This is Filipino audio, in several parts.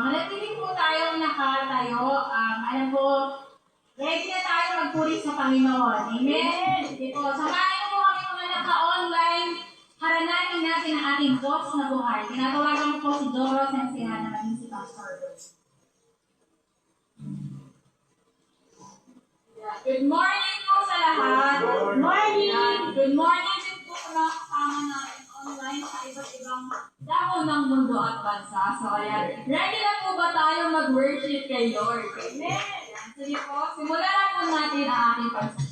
Manatili po tayong nakatayo. Alam po, ready na tayo magpuri sa Panginoon. Amen? Sige po, samahan niyo po kami mga naka-online. Harananin natin ang ating Diyos na buhay. Tinatawagan ko po si Doros and si Hannah maging si Pastor. Good morning po sa lahat. Good morning. Good morning din po sa mga kasama natin online sa iba't ibang dako ng mundo at bansa. So, ayan. Ready na po ba tayo mag-worship kay Lord? Amen. Sige po, simulan na po natin ang ating pagsasabi.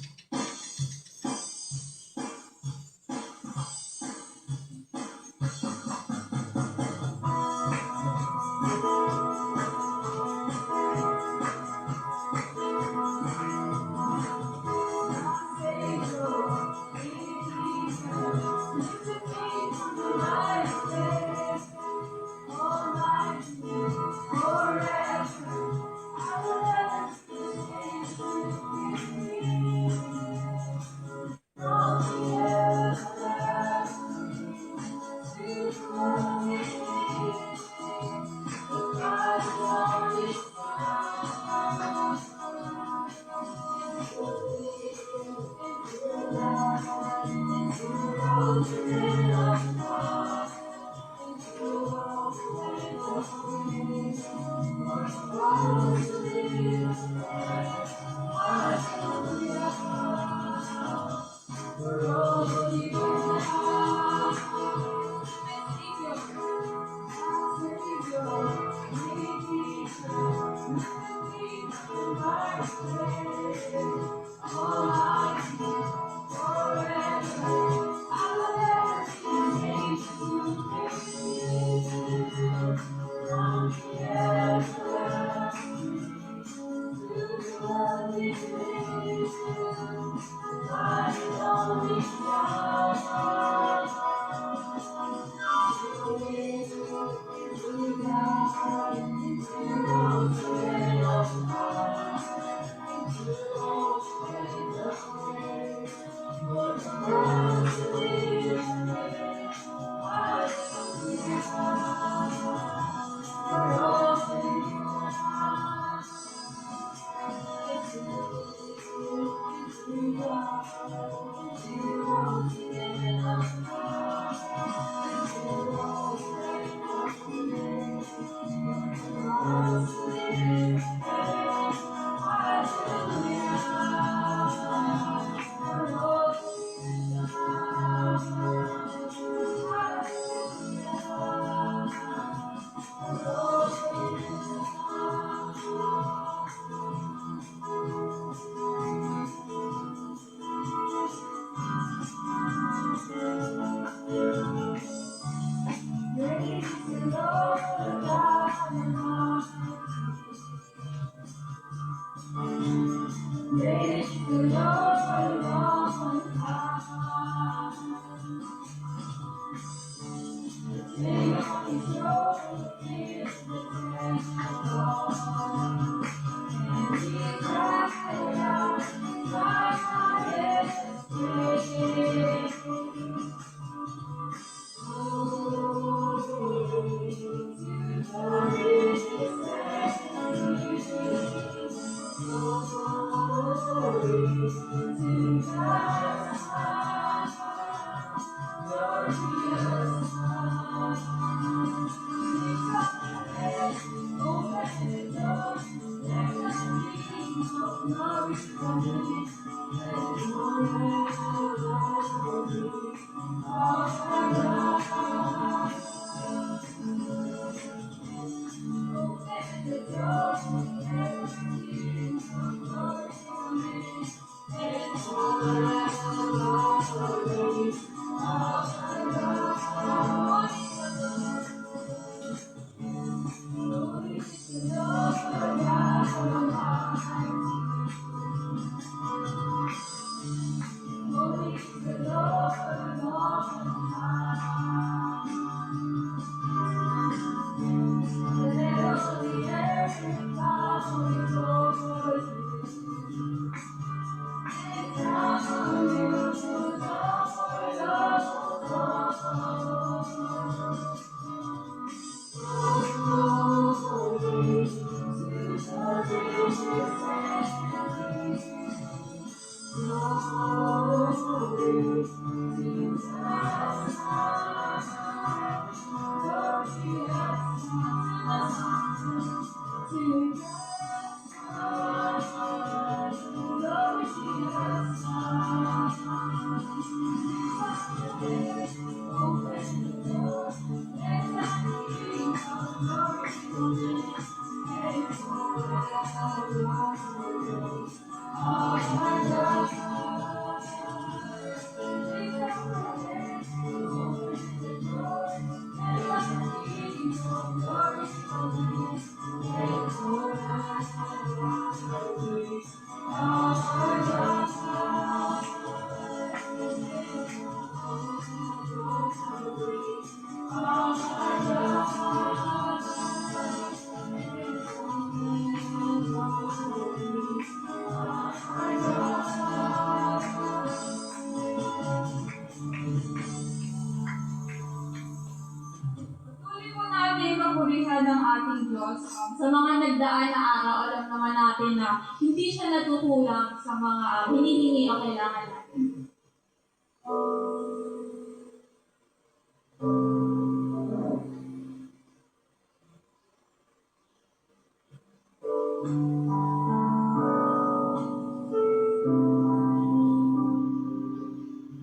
Patuloy po natin papurihan ng ating Diyos. Sa mga nagdaan na araw, alam naman natin na hindi siya natutulang sa mga hinihingi o kailangan natin.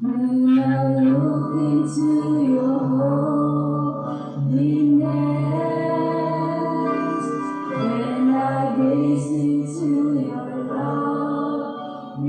When I look into your holiness, when I gaze into your loveliness,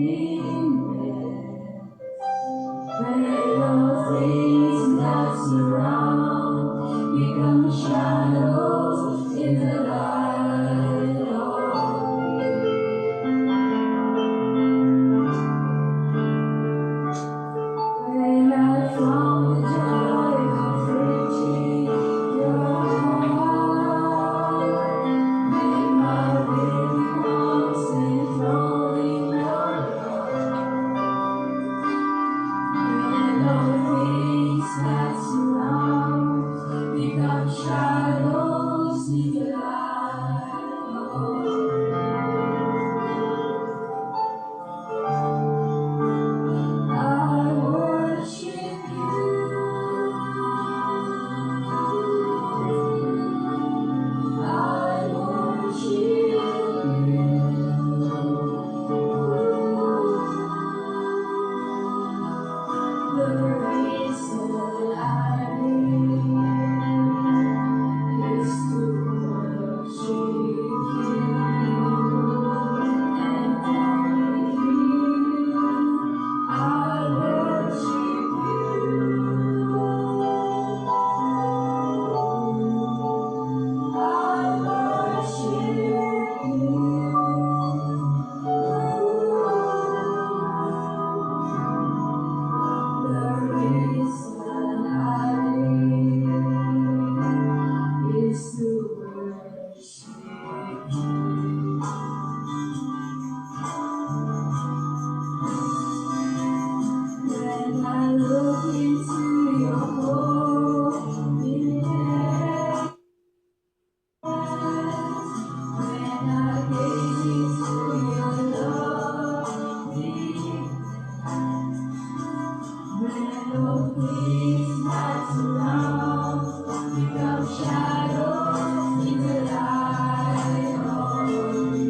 peace that surrounds, become shadows in the light of you.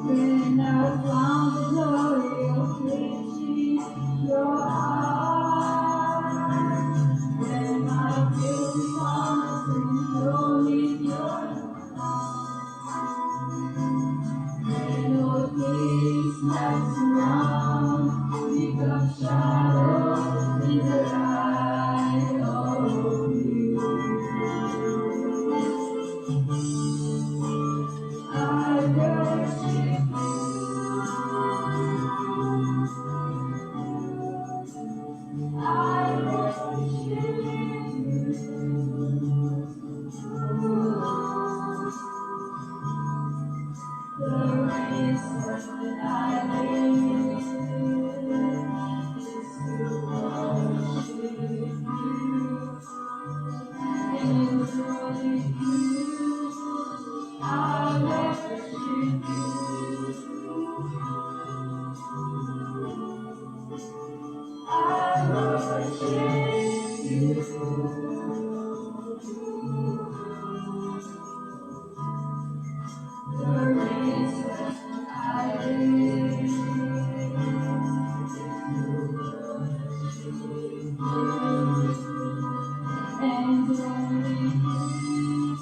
When I found the glory of reaching your heart, when my guilty conscience is thrown in your when all things that surround become shadows in the light of you. I worship you. I worship you. The reason I live is to worship you. And only you, I worship you. I worship you. The reason I live and only you,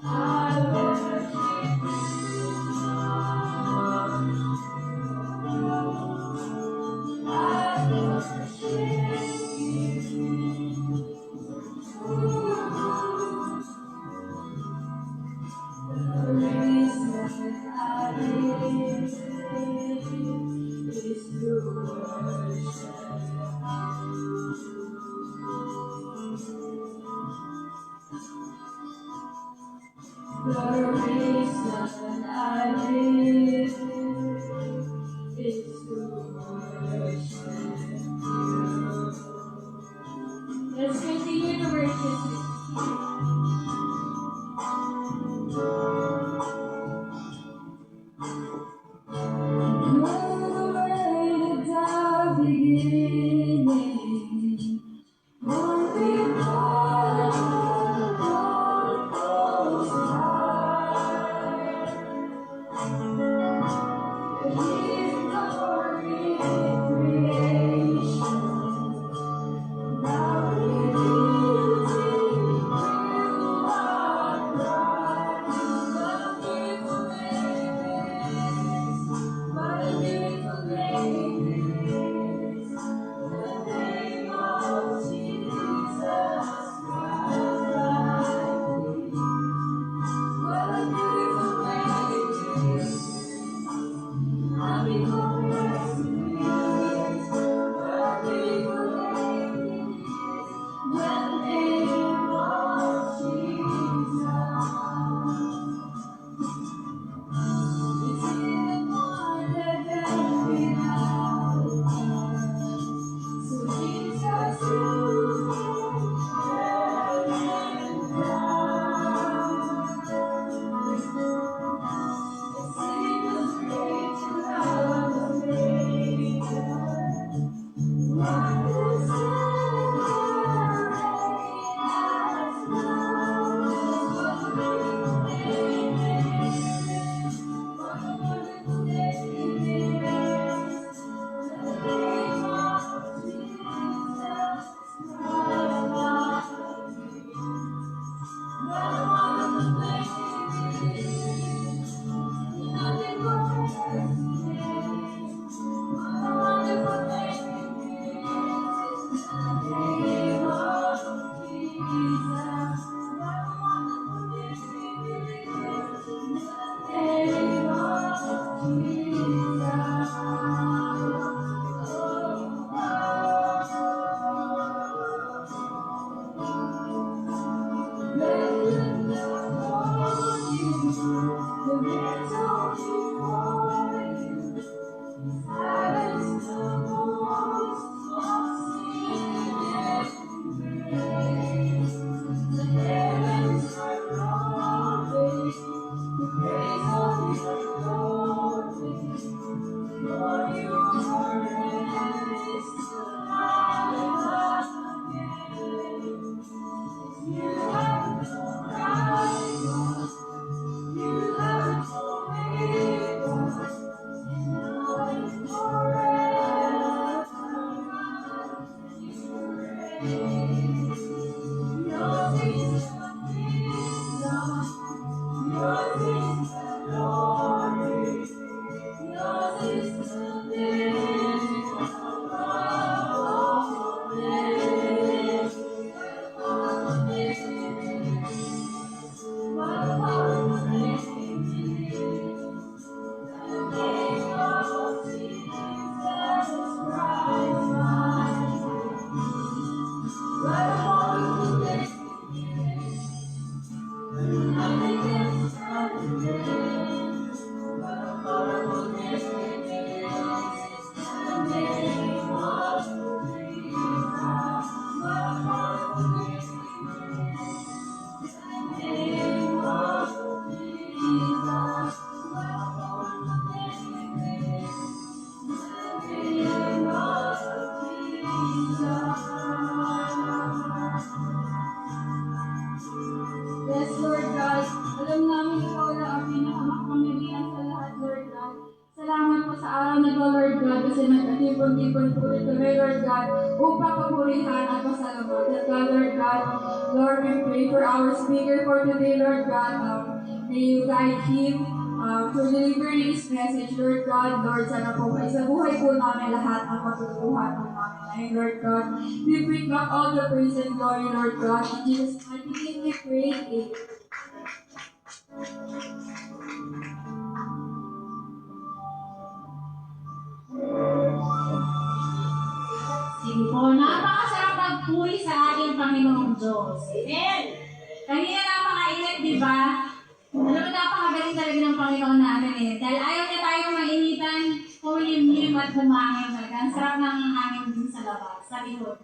I worship the reason I live is to worship. The reason I live is to worship you. Let's continue to worship you. Great at the beginning, one before the world goes by. His glory For your raised to life again. You have no rival, you have no equal, and now and forever you reign. Yours is the kingdom, yours is the glory, yours is the name above all names. Above all names, above all names, the name of Jesus Christ, my Lord. Above all names. Nothing can stand against but a horrible name is the name of Jesus. But a horrible name is the name of Jesus. But a horrible name is the name of Jesus. Yes, Lord God. Alam namin ikaw na ang pinakamakapangyarihan sa lahat, Lord God. Salamat po sa araw na ito, Lord God, kasi nagkatipon-tipon po ito, Lord God, upang papurihan at pasalamatan ka, Lord God. Lord, we pray for our speaker for today, Lord God. May you guide him to deliver his message, Lord God. Lord, sana po sa buhay po namin lahat ang matutuhan po namin ngayon, Lord God. We bring back all the praise and glory, Lord God. In Jesus' mighty name we pray. Amen. Sige po, napakasarap magpuri sa ating Panginoong Diyos. Amen! Kanina napakainit, di ba? Alam mo, napakagaling talaga ng Panginoon natin eh. Dahil ayaw niya tayong mainitan, kulimlim at humangin talaga. Ang sarap ng hangin din sa labas, sa likod.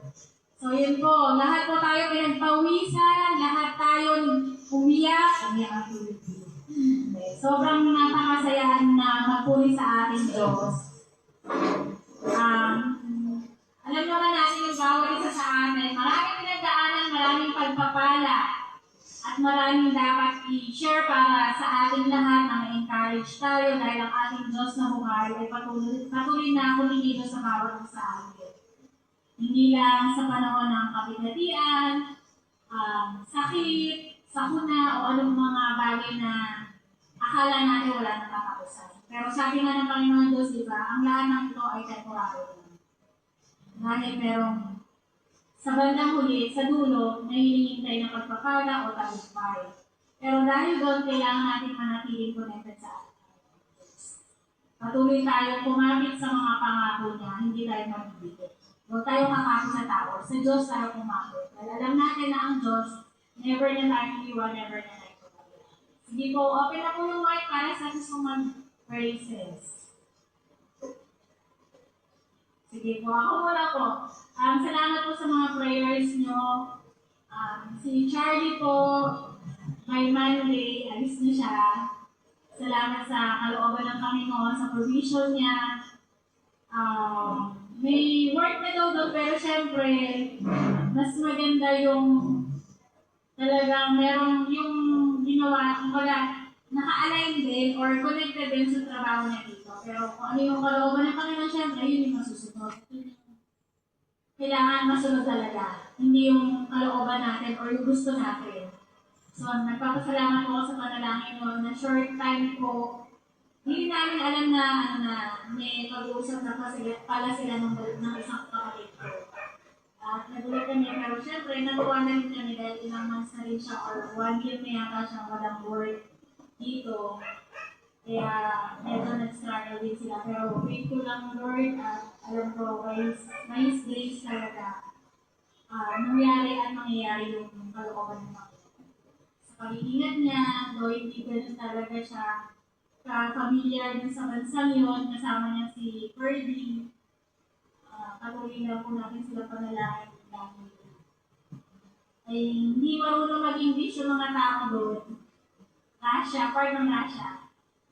So yun po, lahat po tayo pinagpawisan, lahat tayo umiyak. Umiyak ang tulog. Sobrang napakasayahan na magpuri sa ating Diyos. Alam naman natin yung bawat isa sa atin, maraming pinagdaanan, maraming pagpapala, at maraming dapat i-share para sa ating lahat na ma-encourage tayo dahil ang ating Diyos na buhay ay patuloy na kumikilos sa bawat isa sa atin. Hindi lang sa panahon ng kabigatian, sakit, sakuna, o anong mga bagay na akala natin wala nang katapusan. Pero sabi nga ng Panginoon Diyos, di ba, ang lahat ng ito ay temporary. Dahil merong sa bandang huli, sa dulo, may hinihintay na pagpapala o tagumpay. Pero dahil doon, kailangan natin manatiling connected sa ating Diyos. Patuloy tayong kumapit sa mga pangako niya, hindi tayo mabibigit. Huwag tayo kakapit sa tao, sa Diyos tayo kumapit. Dahil alam natin na ang Diyos, never na tayo iwan, never na tayo kumapit. Sige po, open na po yung mic para sa susumang praises. Sige po, ako muna po. Salamat po sa mga prayers nyo. Si Charlie po, may Monday, alis na siya. Salamat sa kalooban ng Panginoon, sa provision niya. May work na daw doon, pero syempre, mas maganda yung talagang merong yung ginawa, kumbaga, naka-align din or connected din sa trabaho niya dito. Pero kung ano yung kalooban ng Panginoon, syempre, yun yung masusunod. Kailangan masunod talaga. Hindi yung kalooban natin or yung gusto natin. So, nagpapasalamat po ako sa panalangin mo na short time po. Hindi namin alam na, may pag-uusap na pala sila ng isang kapatid ko. At nagulat kami, pero syempre, natuwa na rin kami dahil ilang months na rin siya or 1 year na yata siya walang work dito. Kaya medyo nag-struggle din sila. Pero faithful lang Lord at alam ko guys, nice grace talaga. Nangyari at mangyayari yung kalooban ng Panginoon. Sa pag-iingat niya, though hindi ganun talaga siya ka-familiar din sa bansang yun, kasama niya si Ferdy. Patuloy na po natin sila panalangin dahil ay hindi marunong mag-English yung mga tao doon. Russia, part ng Russia.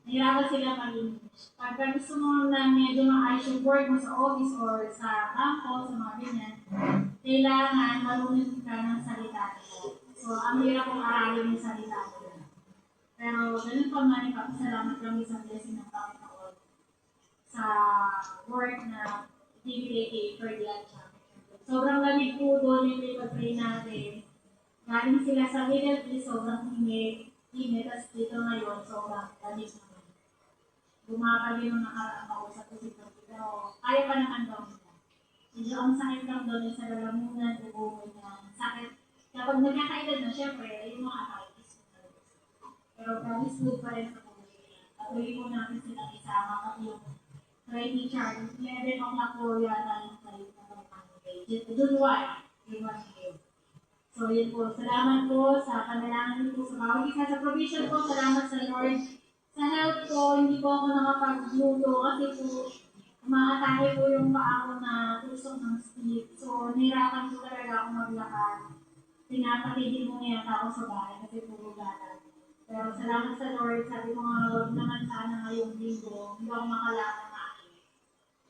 nahirapan sila mag-English. Pagka gusto mo na medyo maayos yung work mo sa office or sa campo, sa mga ganyan, kailangan marunong ka ng salita nila. So, ang hirap kong aralin yung salita nila. Pero ganun pa man, ipapasalamat kami sa blessing ng Panginoon sa work na ibibigay kay Ferdian siya. Sobrang lamig po doon yung pag-pray natin. Galing sila sa Middle East, sobrang init. Tapos dito ngayon, sobrang lamig naman. Bumaba din nung nakaraang kausap ko si Ferdian. Pero kaya pa naman daw nila. Medyo ang sakit lang doon yung sa lalamunan, ubo niya. Sakit. Kapag nagkakaedad na, syempre, yung mga arthritis. Pero promise good pa rin sa pamilya. Patuloy po natin silang isama kasi yung training charge. 11 o'clock po yata yung flight na pag-Monday. June 1, June 1 So yun po, salamat po sa panalangin po sa bawat isa sa provision po. Salamat sa Lord. Sa health po, hindi po ako nakapagluto kasi po umaatake po yung paa ko na tusok ng stick. So nahirapan po talaga ako maglakad. Pinapatigil mo yata ako sa bahay kasi puro galang. Pero salamat sa Lord, sabi ko nga, huwag naman sana ngayong linggo, hindi ako makalakad na akin.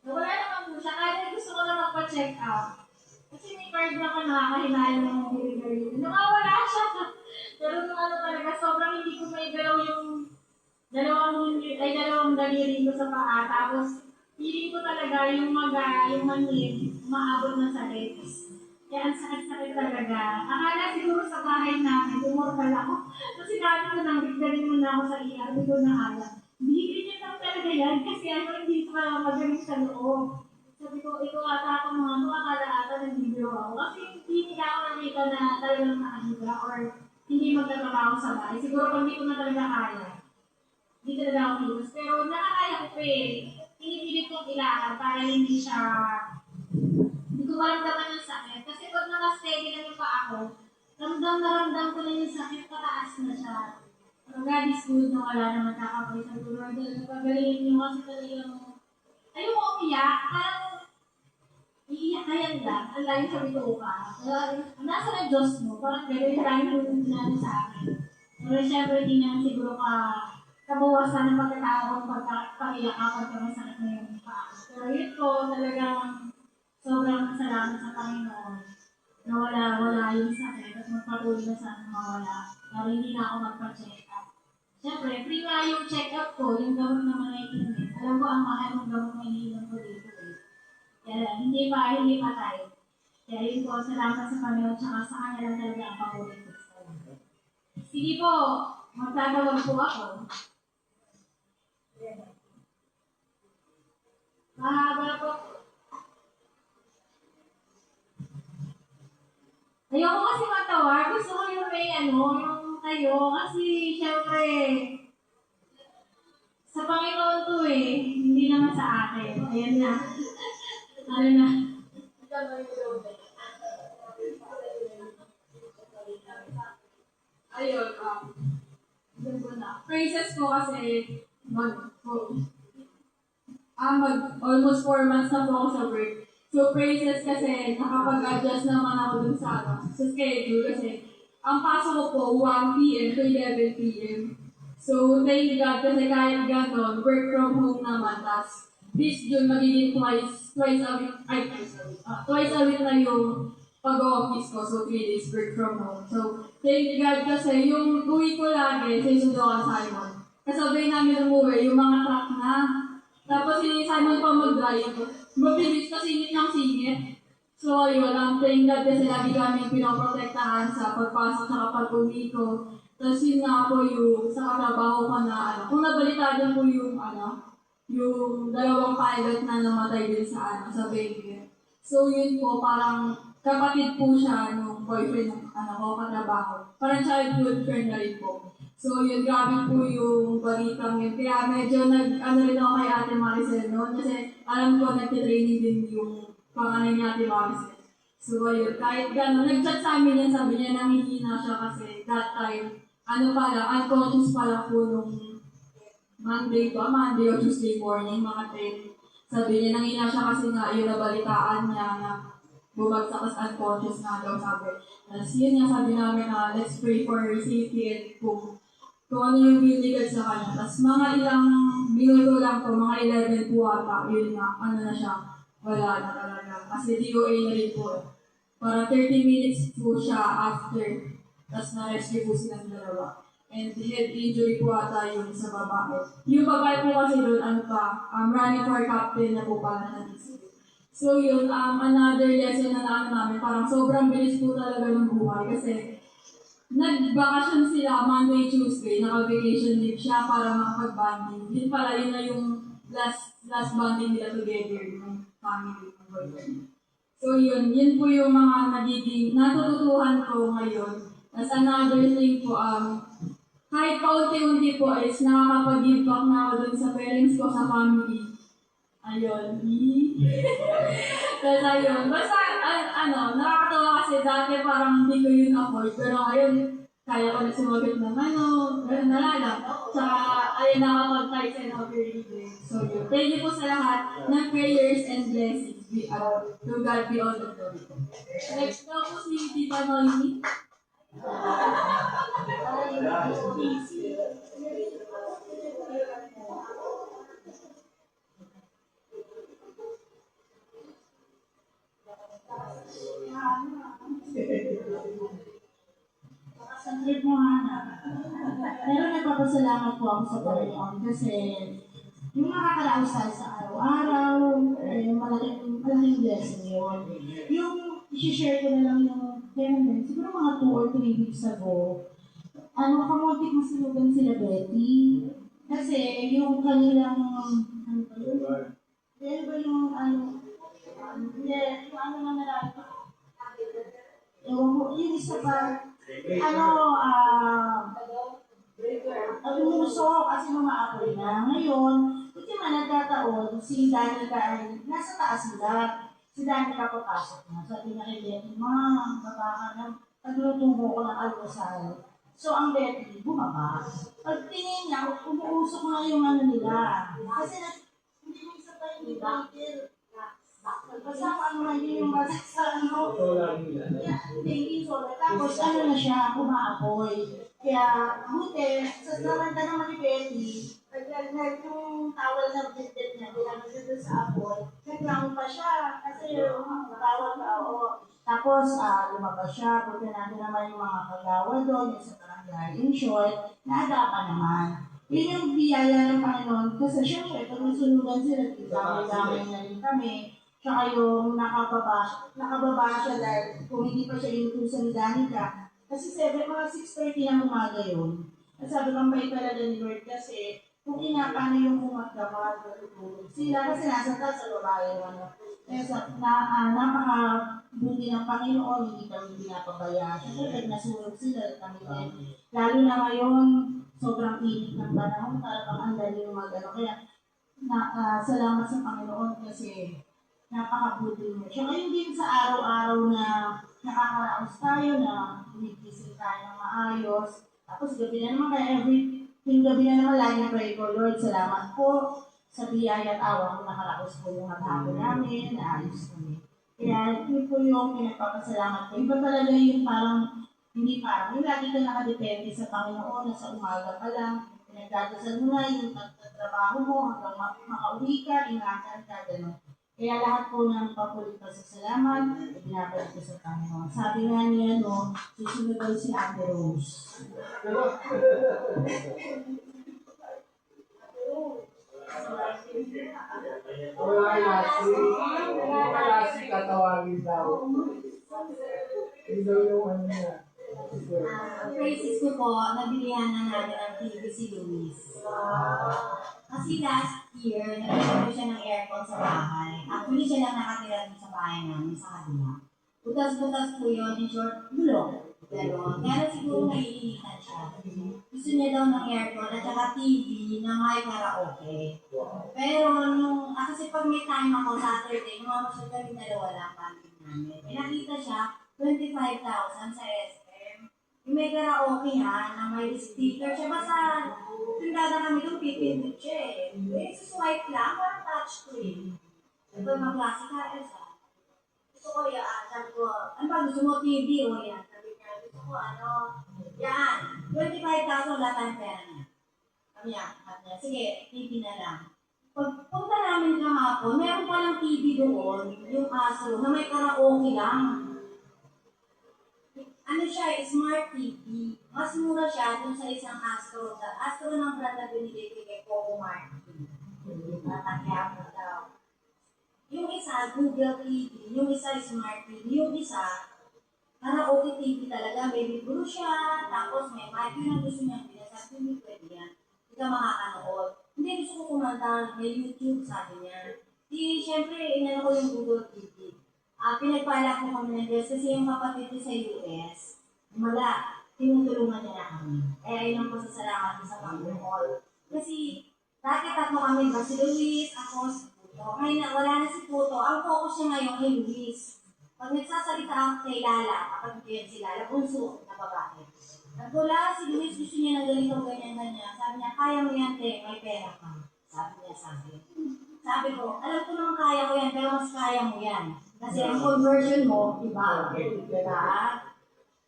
Wala naman po siya, kaya gusto ko na magpa-check up. Kasi may card na ako nakakahinayang ng delivery. Nawawala siya. Pero nung ano talaga, sobrang hindi ko may galaw yung dalawang daliri ko sa paa. Tapos, feeling ko talaga yung yung manhid, umaabot na sa legs. Kaya ang sakit-sakit talaga. Akala siguro sa bahay namin, umorkal ako. Kasi dati ko nang bigdarin mo na ako sa ER, hindi ko na alam. Hindi ganyan lang talaga yan kasi hindi pa magaling sa loob. Sabi ko, ito ata ako mga ito, akala ata nag-video ako. Kasi hindi nila ako nakita na talagang nakahibra or hindi magtatrabaho sa bahay. Siguro kung hindi ko na talaga kaya. Hindi talaga ako kilos. Pero nakakaya ko pa eh. Pinipilit kong ilakad para hindi siya hindi ko maramdaman yung sakit. Kasi pag naka-steady na yung paa ko, ramdam na ramdam ko na yung sakit, pataas na siya. Pero God is good na wala naman kakapay sa Lord. Pagalingan niyo kasi talagang ayoko umiyak. Parang iiyak na yan lang. Ang layo sa bituka. Nasa na Diyos mo. Parang gano'n yung lagi nung sinabi sa akin. Pero syempre, hindi naman siguro kabawasan ng pagkatao pagkakaiyak ka pagka masakit na yung paa. Pero yun po, talagang sobrang salamat sa Panginoon na wala yung sakit at magpatuloy na sana mawala. Pero hindi na ako magpa-check up. Siyempre, free nga yung check-up ko, yung gamot naman ay init. Alam ko ang mahal ng gamot na iniinom ko dito eh. Kaya hindi pa tayo. Kaya yun po, salamat sa Panginoon tsaka sa kanya lang talaga ang paborito. Sige po, magtatawag po ako. Mahaba po. Ayoko kasi matawag. Gusto ko yung may yung kayo. Kasi, syempre, sa Panginoon to eh. Hindi naman sa akin. Ayan na. Ano na? Ayun, praises ko kasi almost 4 months na po ako sa work. So, praises kasi nakapag-adjust naman ako dun sa schedule kasi ang pasok ko po 1 p.m. to 11 p.m. So, thank God kasi kahit gano'n, work from home naman. Tapos, this June magiging twice a week, twice a week na yung pag-office ko. So, 3 days work from home. So, thank God kasi yung uwi ko lagi sa Isudokan Simon. Kasabay namin umuwi yung mga truck na. Tapos si Simon pa mag-drive. Mabilis kasi yun ang singit. So ayun, ang thank God kasi lagi kami pinoprotektahan sa pagpasok sa pag-uwi ko. Tapos yun nga po yung sa katrabaho ko na kung nabalitaan po yung yung dalawang pilot na namatay din sa sa baby. So yun po, parang kapatid po siya nung boyfriend ng ko katrabaho. Parang childhood friend na rin po. So yun, grabe po yung balitang yun. Kaya medyo rin ako kay Ate Maricel noon kasi alam ko nagtitraining din yung panganay ni Ate Maricel. So ayun, kahit gano'n, nag-chat sa amin yan, sabi niya nanghihina siya kasi that time, unconscious pala po nung Monday o Tuesday morning, mga 10. Sabi niya nanghihina siya kasi nga yung nabalitaan niya na bumagsak as unconscious na daw sabi. Tapos yun nga sabi namin na let's pray for safety and kung kung ano yung binigay sa kanya. Tapos mga ilang minuto lang po, mga 11 po ata, yun na, ano na siya, wala na talaga. Kasi DOA na rin po. Para 30 minutes po siya after, tapos na-rescue po silang dalawa. And head injury po ata yung sa babae. Yung babae po kasi doon, ano pa, running for captain na po pala na So yun, another lesson na naano namin, parang sobrang bilis po talaga ng buhay kasi nag-vacation sila Monday, Tuesday, naka-vacation leave siya para makapag-bonding. Yun pala, yun na yung last bonding nila together, yung family, ng boyfriend. So yun po yung mga nagiging natututuhan ko ngayon. As another thing po, kahit kaunti-unti po is nakakapag-give back na ako dun sa parents ko, sa family. Ayun. Tapos ayun. Basta, nakakatawa kasi dati parang hindi ko yun afford. Pero ngayon, kaya ko na sumagot ng gano'n na lang. Tsaka, ayun, nakapag-type and overreading. So yun. Thank you po sa lahat ng prayers and blessings. To God be all the glory. Next na po si Tita Noemi. Saglit mo Hana. Pero nagpapasalamat po ako sa Panginoon kasi yung nakakaraos tayo sa araw-araw, malaking blessing yun. Yung i-share ko na lang yung kailan siguro mga 2 or 3 weeks ago, kamuntik masunugan sila Betty. Kasi yung kanilang, ano ba yun? Yan ba yung, hindi, yung ano na nalala. Yung isa pa, umuso kasi umaapoy na. Ngayon, hindi man nagkataon, si Danica ay nasa taas nila. Si Danica papasok na. Sabi na kay Betty, Ma, baba ka na. Pagluto mo ko ng almusal. So, ang Betty, bumaba. Pag tingin niya, umuusok na yung ano nila. Kasi hindi mo isa pa yung title. Basta ano na yun yung basa sa ano. Hindi, solar. Tapos ano na siya, umaapoy. Kaya, buti, sa samanta naman ni Betty, yung towel na bitbit niya, kailangan siya doon sa apoy, naglangon pa siya. Kasi tawag pa, oo. Tapos, lumabas siya, punta natin naman yung mga kagawa doon, yung sa barangay. In short, naagapan naman. Yun yung biyaya ng Panginoon. Kasi syempre, pag nasunugan sila, damay-damay na rin kami. Tsaka yung nakababa siya dahil kung hindi pa siya inutusan ni Danica. Kasi mga 6:30 ng umaga yun. At sabi ko, may talaga ni Lord kasi kung paano yung kumatgamad, natutulog sila kasi nasa taas sa babae yung ano. Kaya napaka-buti ng Panginoon, hindi kami pinapabaya. Siyempre, pag nasunog sila, kami din. Lalo na ngayon, sobrang init ng panahon, talagang ang dali yung Kaya, salamat sa Panginoon kasi napakabuti mo. Tsaka yun din sa araw-araw na nakakaraos tayo na gumigising tayo ng maayos. Tapos gabi na naman, kaya yung gabi na naman lagi pray ko, Lord, salamat po sa biyaya at awa mo nakaraos po yung maghapon namin, naayos kami. Kaya yun po yung pinagpapasalamat ko. Iba talaga yung yung lagi ka nakadepende sa Panginoon na sa umaga pa lang, pinagdadasal mo na yung trabaho mo hanggang makauwi ka, ingatan ka, gano'n. Kaya lahat po ng papulit pa sa salamat, ibinabalik ko sa Panginoon. Sabi nga niya, susunod daw si Ate Rose. Wala si tatawagin daw. Ito yung ano niya. Praises ko po, nabilihan na namin ang TV si Luis. Kasi last year, nagkaroon ko siya ng aircon sa bahay. Actually, siya lang nakatira dun sa bahay namin sa kabila. Butas-butas po yun, in short, bulok. Pero siguro naiinitan siya. Gusto niya daw ng aircon at saka TV na may karaoke. Pero kasi pag may time ako Saturday, mamasyal kami dalawa lang family namin. Nakita siya, 25,000 sa SM. Yung may karaoke na may speaker siya. Basta, tindada kami doon, pipindot siya eh. Swipe lang, parang touchscreen. Ito mga klase ka, Elsa. Gusto ko yan, sabi ko, ano ba gusto mo TV o yan? Sabi niya, gusto ko Yan. 25,000 lahat ang pera niya. Kami yan. Sige, TV na lang. Pagpunta namin kahapon, meron palang TV doon, yung aso, na may karaoke lang. Ano siya, smart TV. Mas mura siya dun sa isang Astro. Astro ng brand na binigay ko kay Coco Martin. Tatakya mo daw. Yung isa, Google TV. Yung isa, Smart TV. Yung isa, karaoke TV talaga. May libro siya. Tapos may mic. Yun ang gusto niya. Pinasabi mo, pwede yan. Hindi ka makakanood. Hindi, gusto ko kumanta. May YouTube, sabi niya. Di, syempre, inano ko yung Google TV. Pinagpala ko kami ng Diyos kasi yung kapatid ko sa US, wala, tinutulungan niya na kami. Kaya yun ang pasasalamat ko sa Panginoon. Kasi, dati tatlo kami, ba si Luis, ako, si Puto. Ngayon na, wala na si Puto. Ang focus niya ngayon kay Luis. Pag nagsasalita ako kay Lala, kapag yan si Lala, bunso na babae. Nagtula si Luis, gusto niya na ganito, ganyan. Sabi niya, kaya mo yan, te, may pera ka. Sabi niya sa akin. Sabi ko, alam ko naman kaya ko yan, pero mas kaya mo yan. Kasi ang conversion mo, iba. Diba?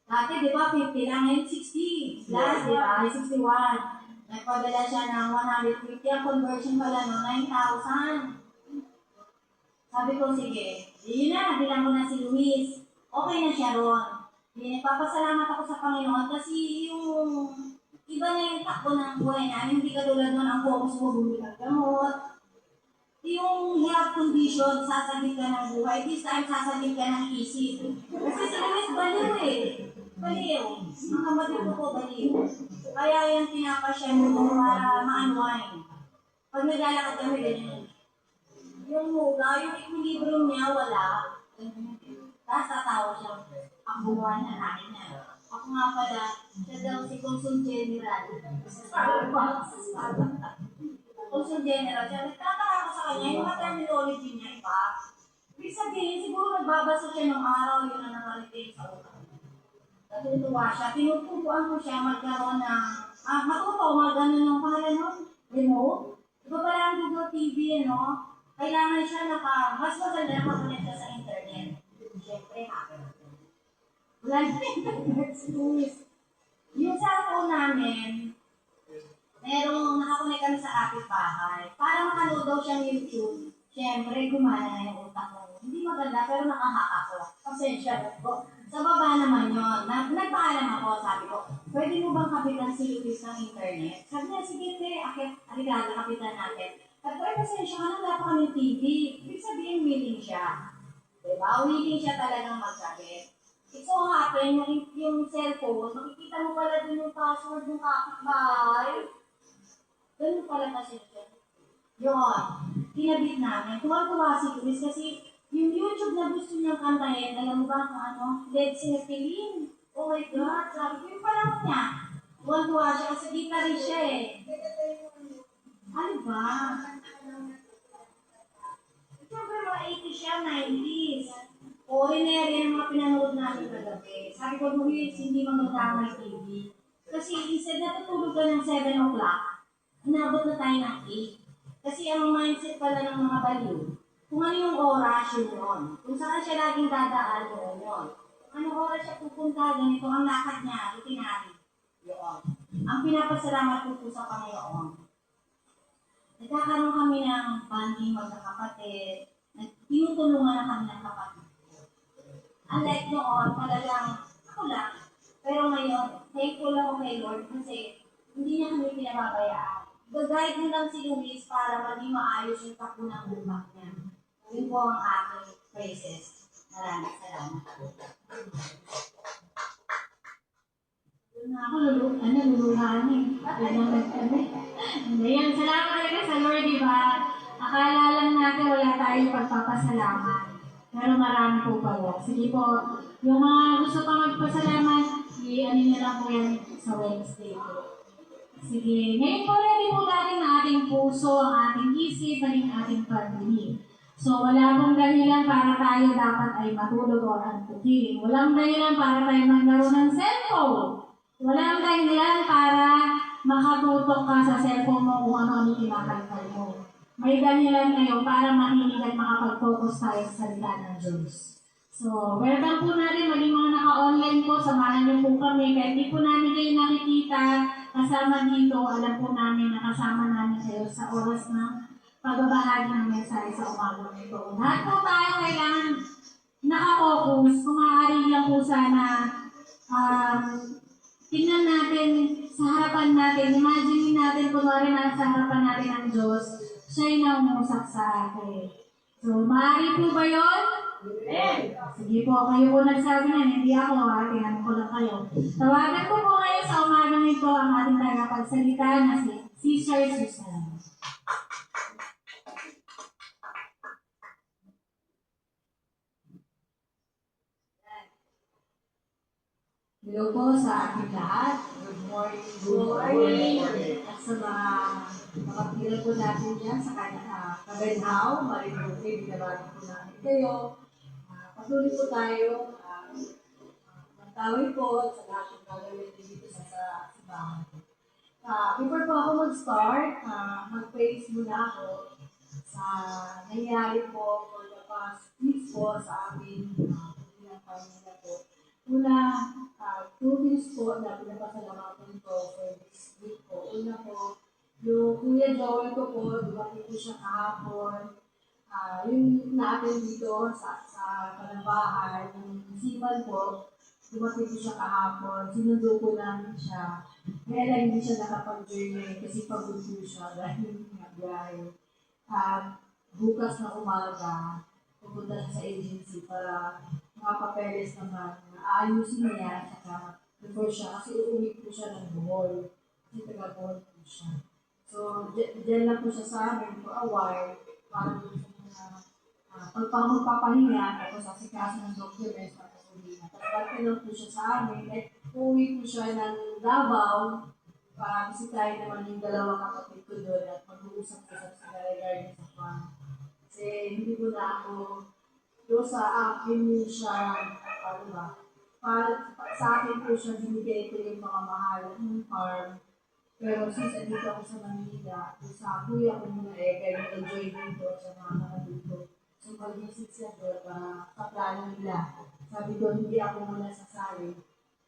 Dati, di ba, 50 lang, ngayon 60. Plus, di ba, 61. Nagpadala siya ng 150. Ang conversion pala no, 9,000. Sabi ko, sige, yun na, bilang ko na si Luis. Okay na siya ron. Nagpapasalamat ako sa Panginoon kasi yung iba na yung takbo ng buhay namin. Hindi katulad nun ang focus mo, bumili ng gamot. Yung health condition, sasabit ka ng buhay. This time, sasabit ka ng isip. Kasi si Luis, baliw eh. Baliw. Ang kamatid ko po, baliw. Kaya yung pinapasya mo para ma-unwind. Pag naglalakad kami, ganyan. Yung huga, yung equilibrium niya, wala. Tapos tatawa siya. Ang buwan na namin niya. Ako nga pala, siya daw si Consul General. Consul General, siya nagtataka ko sa kanya, yung terminology niya iba. Ibig sabihin, siguro nagbabasa siya ng araw, yun ang nakalitin sa utak. Natutuwa siya, tinuturuan ko siya magkaroon ng, magano ng pangalan nun, remote. Iba pala ang Google TV, no? Kailangan siya mas maganda nakakonect siya sa internet. Siyempre, hacker. Wala na internet si Luis. Yung cellphone namin, merong nakakonect kami sa ating bahay. Para makanood daw siyang YouTube, siyempre, gumana na yung utak ko. Hindi maganda, pero nakahack ako. Pasensya ko. Sa baba naman yun. Nagpaalam ako, sabi ko, pwede mo bang kapitan si Luis ng internet? Sabi niya, sige, aligado, kapitan natin. At ay, pasensya ka na, wala pa kami TV. Ibig sabihin, willing siya. Diba? Willing siya talagang magkabit. It so happen, yung cellphone, makikita mo pala dun yung password ng kapitbahay. Ganun pala kasi siya. Yun. Kinabit namin. Tuwa-tuwa si Luis kasi yung YouTube na gusto niyang kantahin, alam mo ba kung ano? Led Zeppelin. Oh my God. Sabi ko, yung panahon niya. Tuwa-tuwa siya kasi guitarist siya eh. Ano ba? Siyempre mga 80s siya, 90s. Ordinary yung mga pinanood namin kagabi. Sabi ko, Luis, hindi maganda may TV. Kasi instead na tutulog ka ng 7 o'clock, inabot na tayo ng 8. Kasi ang mindset pala ng mga baliw, kung ano yung oras, yun. Kung saan siya laging dadaan, yun. Kung anong oras siya pupunta, ganito ang lakad niya, rutinary. Yun. Ang pinapasalamat ko po sa Panginoon. Nagkakaroon kami ng bonding magkakapatid. Tinutulungan na kami ng kapatid. Unlike noon, talagang ako lang. Pero ngayon, thankful ako kay Lord kasi hindi niya kami pinababayaan. Gagayad mo lang si Luis para maging maayos yung takbo ng bumak niya. Yun po ang aking praises. Maraming salamat. Ako, luluhan eh. Ngayon, salamat talaga sa Lord, di ba? Akala lang natin wala tayong pagpapasalamat. Pero marami po pala. Sige po, yung mga gusto pa magpasalamat, i-ano nyo lang po yan sa Wednesday po. Sige, ngayon po ready po natin ang ating puso, ang ating isip, ang ating pagdinig. So, wala pong dahilan para tayo dapat ay matulog o antukin. Walang dahilan para tayo maglaro ng cellphone. Walang dahilan para makatutok ka sa cellphone mo kung ano-ano kinakalkal mo. May dahilan ngayon para mahinig at makapag-focus tayo sa salita ng Diyos. So, welcome po natin maging mga naka-online po, samahan niyo po kami. Kahit di po namin kayo nakikita, kasama dito, alam po namin na kasama namin kayo sa oras ng pagbabahagi ng mensahe sa umaga nito. Lahat po tayo kailangan naka-focus. Kung maaari lang po sana, tingnan natin sa harapan natin, imagine natin kung na sa harapan natin ang Diyos, siya'y naungusap sa atin. So, maaari po ba yun? Sige po, kayo po nagsabi na, hindi ako, tinanong ko lang kayo. Tawagan ko po kayo sa umaga nito ang ating tagapagsalita na si Sir Susan. Hello po sa ating lahat. Good morning. At sa mga kapila po natin dyan sa kanyang Kabenhaw, Maributi, binabago po namin kayo. Patuloy po tayo, magtawid po sa lahat ng gagawin dito sa simbahan. Before po ako mag-start, mag-praise muna ako sa nangyari po for the past weeks po sa amin bilang pamilya po. Una, 2 weeks po na pinapasalamatan ko for this week po. Una po, yung Kuya Joel ko po, dumating po siya kahapon. Yung natin dito sa Panabahay, yung siman po, dumating po siya kahapon, sinundo po namin siya. Kaya lang hindi siya nakapag-journey kasi pagod po siya dahil nagbiyahe. Bukas na umaga, pupunta siya sa agency para mga papeles naman na aayusin niya saka before siya kasi uuwi po siya ng Bohol. Kasi taga-Bohol po siya. So, dyan lang po siya sa amin for a while para po siya pagpapahinga, tapos asikaso ng documents, tapos uwi na. Tapos bakit lang po siya sa amin, like, uwi po siya ng Davao, para bisitahin naman yung dalawang kapatid ko doon at mag-uusap ko sa regarding sa farm. Kasi hindi ko na ako, doon sa akin siya, sa akin po siya binigay ko yung mga mahalan ng farm. Pero since andito ako sa Manila, sa kuya ko muna kaya nag-enjoy dito sa mga kapatid ko. So, pag-visit siya doon, sa plano nila. Sabi ko, hindi ako muna sasali.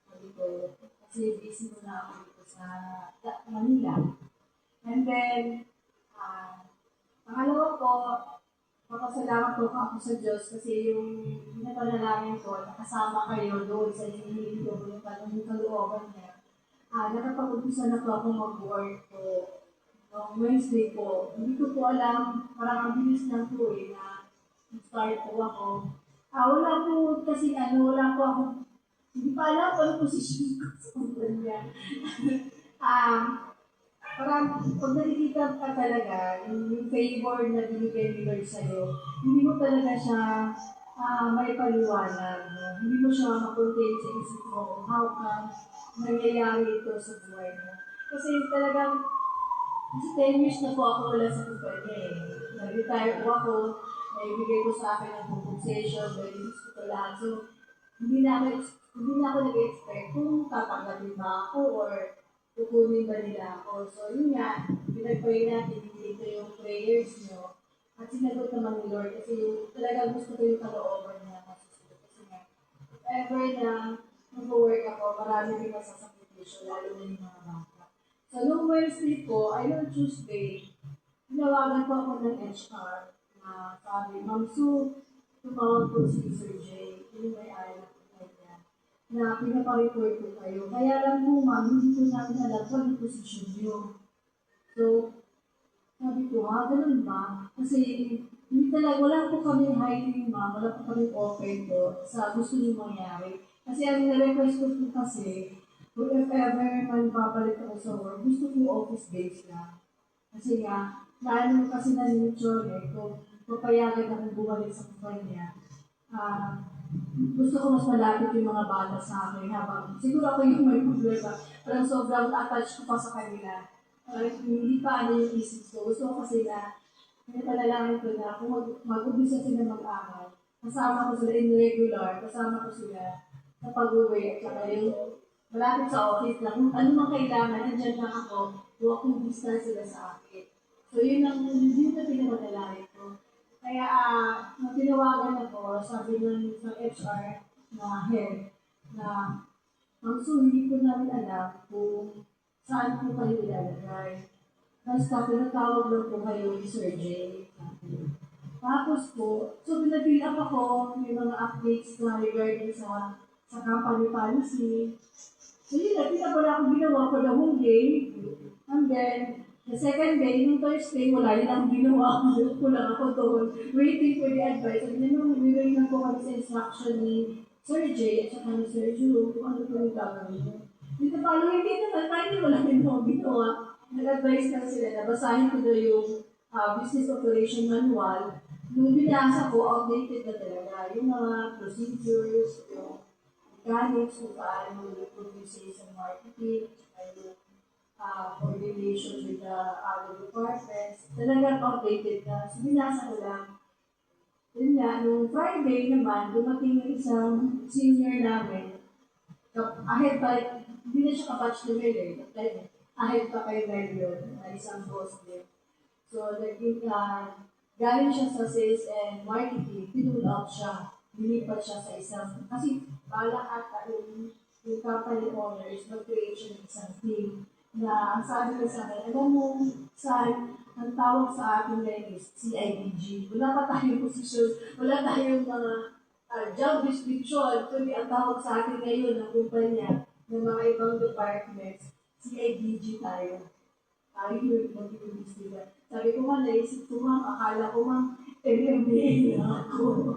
Sabi ko, kasi busy muna ako dito sa Manila. And then, pangalawa po, papasalamat po ako sa Diyos kasi yung pinapanalangin ko, nakasama kayo doon sa hinihiling ko, yung kalooban niya. Nakapag-umpisa na po ako mag-work ko noong Wednesday po. Hindi ko po alam, parang ang bilis lang po na start po ako. Wala po kasi wala po ako, hindi pa alam kung ano posisyon ko sa kumpanya. Parang pag nakikita ka talaga, yung favor na binigay ni Lord sa'yo, hindi mo talaga siya may paliwanag. No? Hindi mo siya makontain sa isip mo kung how come nangyayari ito sa buhay mo. Kasi talagang, kasi 10 years na po ako wala sa kumpanya eh. Nag-retire po ako, naibigay ko sa akin ang compensation, benefits ko lahat. So, hindi na ako nag-expect kung tatanggapin ba ako or kukunin ba nila ako. So, yun nga, pinag-pray natin, hindi ko yung prayers nyo. At sinagot naman ni Lord kasi yung talagang gusto ko yung kalooban niya masusunod. Kasi nga, if ever na mag-work ako, marami rin masasakripisyo, lalo na yung mga bata. So, nung Wednesday po, ay nung Tuesday, tinawagan po ako ng HR na sabi, Ma'am Sue, tumawag po si Sir Jay, yung may-ari na po niya, na pinapareport po kayo. Kaya lang po, ma'am, hindi po namin alam kung ano posisyon niyo. So, sabi ko, ganun ba? Kasi hindi talaga, wala po kami hiring, ma'am, wala po kami open po sa gusto niyo mangyari. Kasi ang na-request ko po kasi, kung if ever man babalik ako sa work, gusto ko office-based lang. Kasi nga, naano kasi na-nature kung papayagan akong bumalik sa kumpanya, gusto ko mas malapit yung mga bata sa akin habang siguro ako yung may problema. Parang sobrang attached ko pa sa kanila. Hindi pa yung isip ko. Gusto ko kasi na panalangin ko na kung mag-ubisa sila mag-aral. Kasama ko sila in regular, kasama ko sila sa pag-uwi at saka yung malapit sa office lang. Kung ano mang kailangan, nandiyan lang ako, walking distance sila sa akin. So yun na pinapanalangin ko. Kaya, nung tinawagan ako, sabi ng sa HR na head, na, Ma'am Sue, hindi ko namin alam kung saan po kayo ilalagay. Basta pinatawag lang po kayo ni Sir Jay. Tapos po, so pinafill up ako yung mga updates na regarding sa company policy. So yun, nakita pala akong ginawa for the whole day. And then, the second day, nung Thursday, wala yun akong ginawa. Kulang ako doon, waiting for the advice. Sabi niya, nung bibigay na po kami sa instruction ni Sir Jay at saka ni Sir Ju, kung ano po yung gagawin niyo. Dito following day naman, parang wala rin akong ginawa. Nag-advise lang sila na basahin ko daw yung business operation manual. Nung binasa ko, outdated na talaga. Yung mga procedures, yung mechanics, kung paano i-produce sa marketing, yung coordination with the other departments. Talagang outdated na. So, binasa ko lang. Yun nga, nung Friday naman, dumating yung isang senior namin. Ahead pa, hindi na siya kabatch na eh. Ahead pa kay Melon, na isang boss din. So, galing siya sa sales and marketing, pinull out siya. Nilipat siya sa isang, kasi balak ata yung company owner is mag-create siya ng isang team na ang sabi ko sa akin, alam mo, saan, ang tawag sa atin ngayon is CIDG. Wala pa tayong posisyon, wala tayong mga job description, kundi ang tawag sa atin ngayon ng kumpanya ng mga ibang departments, CIDG tayo. Yun yung mag-release nila. Sabi ko nga, naisip ko ma'am, akala ko ma'am, MMDA na ako.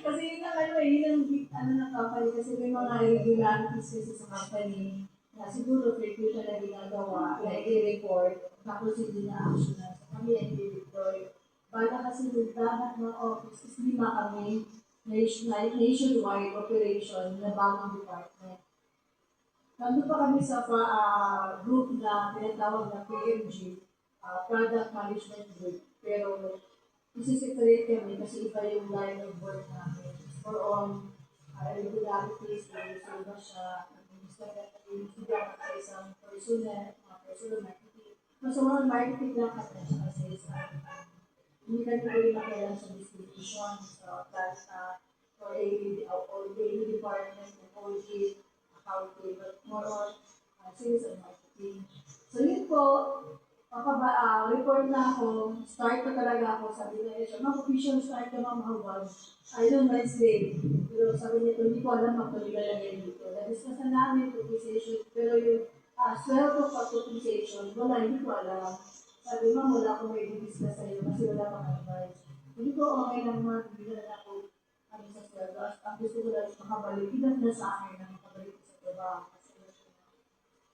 Kasi yun ang ng company, kasi may mga regularities kasi sa company na siguro frequent na ginagawa, na i-report, tapos hindi na action na. So kami ay i-deploy. Bala kasi nagdanak ng office, is 5 kami, nationwide operation na bagong department. Nandun pa kami sa group na tinatawag na PMG, Product Management Group. Pero isi-separate kami kasi iba yung line of work namin. For on regularities, so ba siya, nag-investigan sa isang personal, mga personal marketing. So mga marketing lang kasi sa hindi kami pwede makialam sa distribution, sa data, or daily department, ng audit, accounting, but more on sales and marketing. So yun po, report na ako, start ko talaga ako, sabi na ito, official start ka mamahawag. Ayun, Wednesday. Pero sabi nito, hindi ko alam magpaligalagay dito. Na-discuss na namin, compensation, pero yung sweldo pag-compensation, wala, hindi ko alam. Sabi mo, wala akong may discuss sa iyo kasi wala pang advice. Hindi ko okay lang bigyan ako sa sweldo. Ang gusto ko lang makabalik, hindi na sa akin na makabalik sa trabaho. Kasi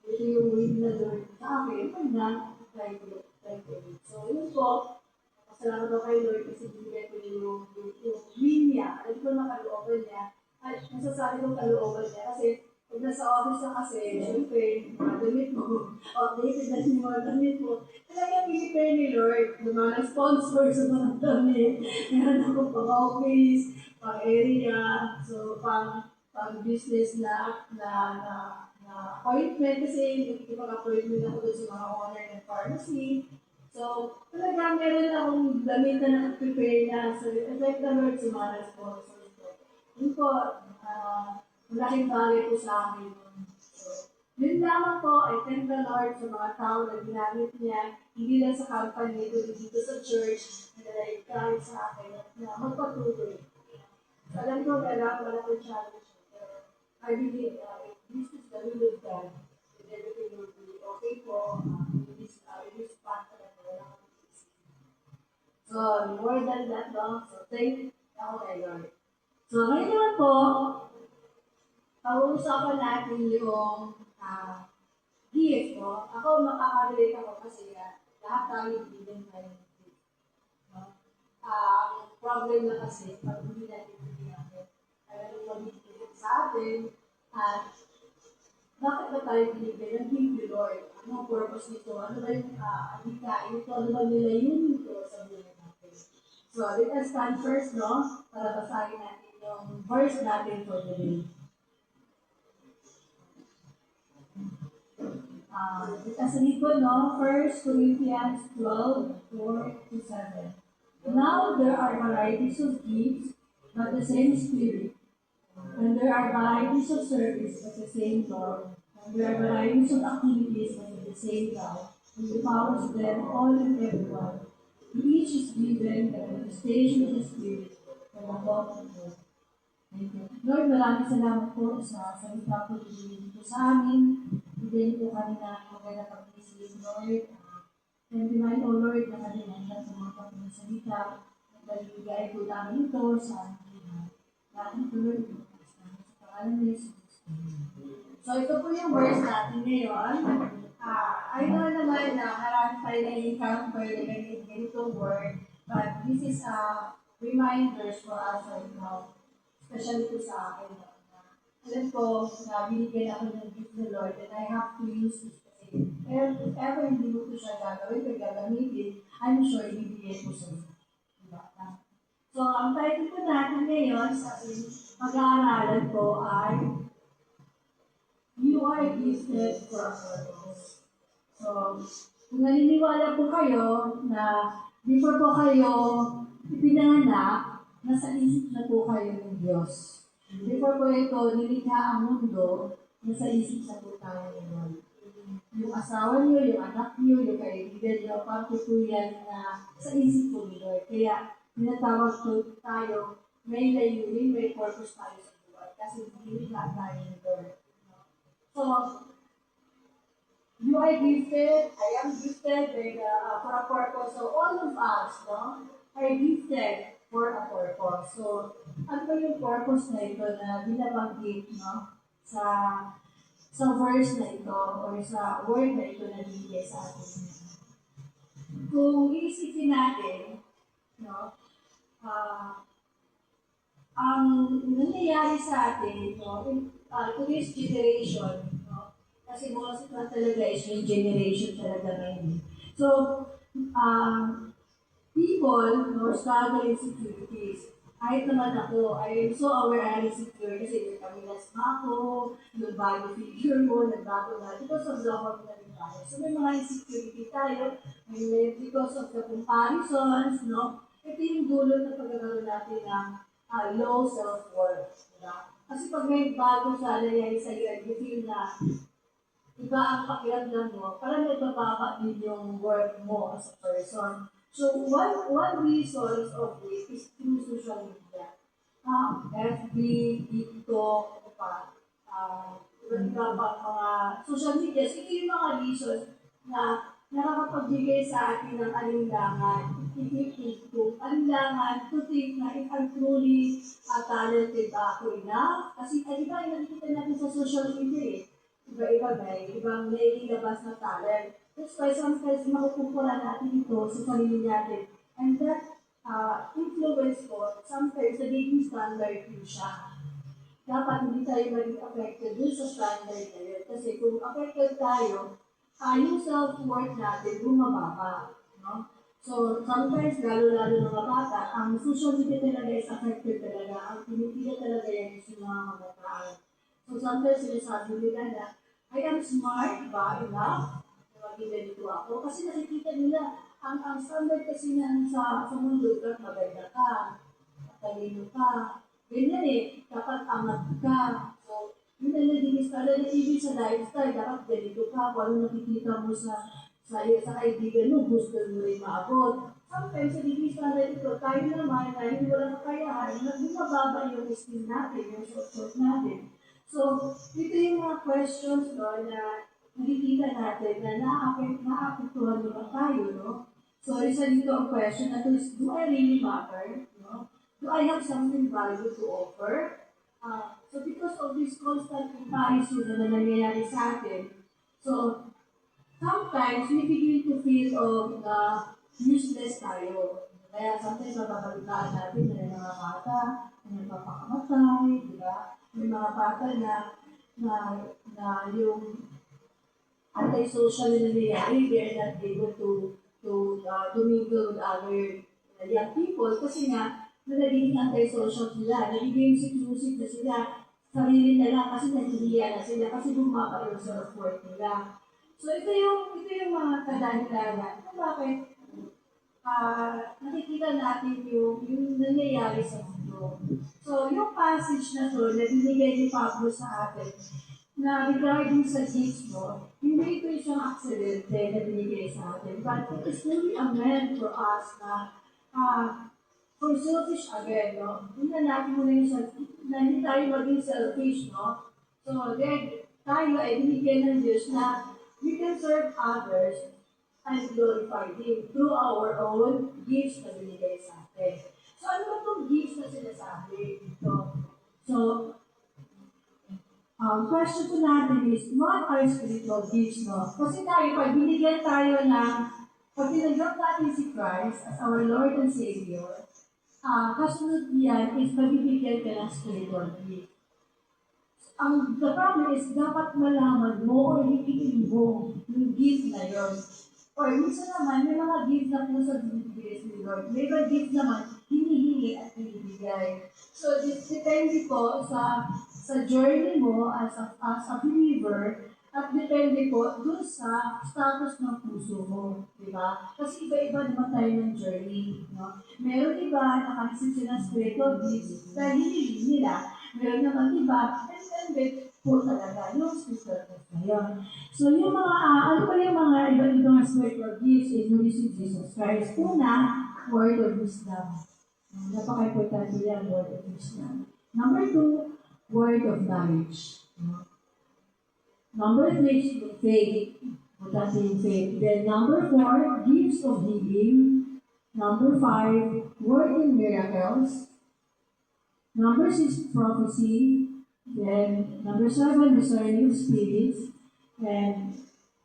ito yung way na doon sa akin, pag na, try ko. So, yun po, pasalamat ako kay Lord kasi binigay ko yung win niya. Alam ko na kalooban niya. At masasabi kong kalooban niya kasi pag nasa office na kasi, syempre, mga damit mo, outdated na yung mga damit mo. Talagang binigay ni Lord, yung mga sponsor sa mga damit. Meron ako pang office, pang area, so pang business na appointment kasi ipag-appointment ako doon sa mga owner ng pharmacy. So, talagang meron akong damit na nakaprepare na. So, thank the Lord sa mga sponsors ko. Yun po, malaking bagay po sa akin. So, yun lamang po, I thank the Lord sa mga tao na ginamit niya, hindi lang sa company, kundi dito sa church, na nalaigay sa akin na magpatuloy. So, alam ko, wala ko challenge. Pero, I believe, this is the will of God. And everything will be okay po. This path na wala ko isip. So, more than that, no? So, thank ako kay Lord. So, ngayon naman po, pag-uusapan natin yung gift ko. Ako, makaka-relate ako kasi lahat tayo bibigyan tayo ng gift. No? Ang problem na kasi, pag hindi natin bibigyan natin, talagang mabibigyan sa atin, at bakit ba tayo binibigyan ng gift ni Lord? Anong purpose nito? Ano ba yung adhikain nito? Ano ba nilayun nito sa buhay natin? So, let us stand first, no? Para basahin natin yung verse natin for today. Let us read po, no? 1 Corinthians 12:4-7. Now there are varieties of gifts, but the same Spirit. And there are varieties of service, but the same Lord. And there are varieties of activities, but the same God, who empowers them all and everyone. To each is given the manifestation of the Spirit for the common good. Thank you. Lord, maraming salamat po sa salita po dito sa amin. Bigyan po kami na maganda pag-isip, Lord. Thank you, my Lord, na kami nandang sa mga kapag salita. Nagbigay po namin ito sa aming natin tuloy sa pangalan ni Jesus. So, ito po yung verse natin ngayon. I know naman na marami tayo na-encounter na ganitong word, but this is a reminder for us right now, especially po sa akin. Alam ko na binigyan ako ng gift ng Lord and I have to use this kasi if ever hindi mo ito siya gagawin o gagamitin, I'm sure ibibigay ko sa iyo. Diba? So, ang title po natin ngayon sa pag-aaralan ko ay You are gifted for a purpose. So, kung naniniwala po kayo na before po kayo ipinanganak, nasa isip na po kayo ng Diyos. Before po ito, nilikha ang mundo, nasa isip na po tayo ngayon. Yung asawa niyo, yung anak niyo, yung kaibigan niyo, parte po yan na sa isip po ni Lord. Kaya, tinatawag po tayo, may layunin, may purpose tayo sa buhay. Kasi nilikha tayo ni Lord. So, you are gifted, I am gifted for a purpose. So, all of us, no, are gifted for a purpose. So, ano ba yung purpose na ito na binabanggit, no, sa verse na ito or sa word na ito na binigay sa atin? Kung iisipin natin, no, ang nangyayari sa atin, no, to this generation, no, kasi most na talaga is yung generation talaga ngayon. So, people, no, struggle insecurities. Kahit naman ako, I am so aware I'm insecure kasi yung kamilasma ko, yung body figure mo, nagbago na because of the hormone na rin tayo. So may mga insecurity tayo, may because of the comparisons, no? Ito yung dulo na pagkakaroon natin ng low self-worth. Diba? Kasi pag may bago sa nangyayari sa iyo, you feel na iba ang pakiramdam mo, parang nagbababa din yung worth mo as a person. So, one resource of it is through social media. FB, TikTok, ano pa, iba pa mga social media. So, ito yung mga resource na nakakapagbigay sa atin ng alinlangan, i-think kung alinlangan to think na if I'm truly talented ako enough. Kasi iba yung nakikita natin sa social media eh. Iba-iba may ibang nailabas na talent. That's why sometimes makukumpara natin ito sa sarili natin. And that influence ko, sometimes nagiging standard din siya. Dapat hindi tayo maging affected dun sa standard na yun. Kasi kung affected tayo, yung self-worth natin bumababa. No? So, sometimes, lalo-lalo ng mga bata, ang social media talaga is affected talaga. Ang pinipila talaga yan is yung mga kabataan. So, sometimes sinasabi nila na, I am smart ba enough? Maging ganito ako. Kasi nakikita nila, ang standard kasi na sa mundo, maganda ka, matalino ka, ganyan eh, dapat angat ka. So, yun na naging standard na ibig sa lifestyle, dapat ganito ka, kung ano nakikita mo sa kaibigan mo, gusto mo rin maabot. Sometimes, sa naging standard ito, tayo naman, na hindi walang kakayahan, na bumababa yung esteem natin, yung self-worth natin. So, ito yung mga questions no, na nakikita natin na naapektuhan naman tayo. No? So, isa dito ang question na is, do I really matter? No? Do I have something valuable to offer? So, because of this constant comparison na nangyayari sa atin, so, sometimes we begin to feel useless tayo. Kaya sometimes mapapalitaan natin na yung mga bata, na nagpapakamatay, di ba? May mga bata na yung anti-social na nangyayari, they're not able to mingle with other young people kasi nga, nagiging anti-social sila, nagiging seclusive na sila, sarili na lang kasi nahihiya na sila kasi bumaba yung self-worth nila. So ito yung mga kadahilanan kung bakit nakikita natin yung nangyayari sa mundo. So, yung passage na to, na binigay ni Pablo sa atin, na regarding sa gifts mo, hindi ito isang accidente na binigay sa atin, but it is really a meant for us na for selfish again, no? Tingnan natin muna yung na hindi tayo maging selfish, no? So, then, tayo ay binigyan ng Diyos na we can serve others and glorify Him through our own gifts na binigay sa atin. So, ano ba itong gifts na sinasabi dito? So, question po natin is, what are spiritual gifts, no? Kasi tayo, pag binigyan tayo pag tinanggap natin si Christ as our Lord and Savior, kasunod niyan is mabibigyan ka ng spiritual gift. The problem is, dapat malaman mo o hikiin mo yung gift na yun. Or minsan naman, may mga gift na po sa binibigay ni Lord. May mga gift naman, hinihingi at binibigay. So, depende po sa journey mo as a believer, at depende po dun sa status ng puso mo. Diba? Kasi iba-iba naman tayo ng journey. No? Meron iba, nakaisip sila ng spiritual gifts dahil hinihingi nila. Meron naman iba, and po talaga yung spiritual gifts na yun. So, yung mga, ano pa yung mga iba-ibang spiritual gifts is yung si Jesus Christ. Una, word of wisdom. Napaka-importante yan, word of wisdom. Number 2, word of knowledge. Number 3, faith. Importante yung faith. Then number 4, gifts of healing. Number 5, working miracles. Number 6, prophecy. Then number 7, discerning of spirits. And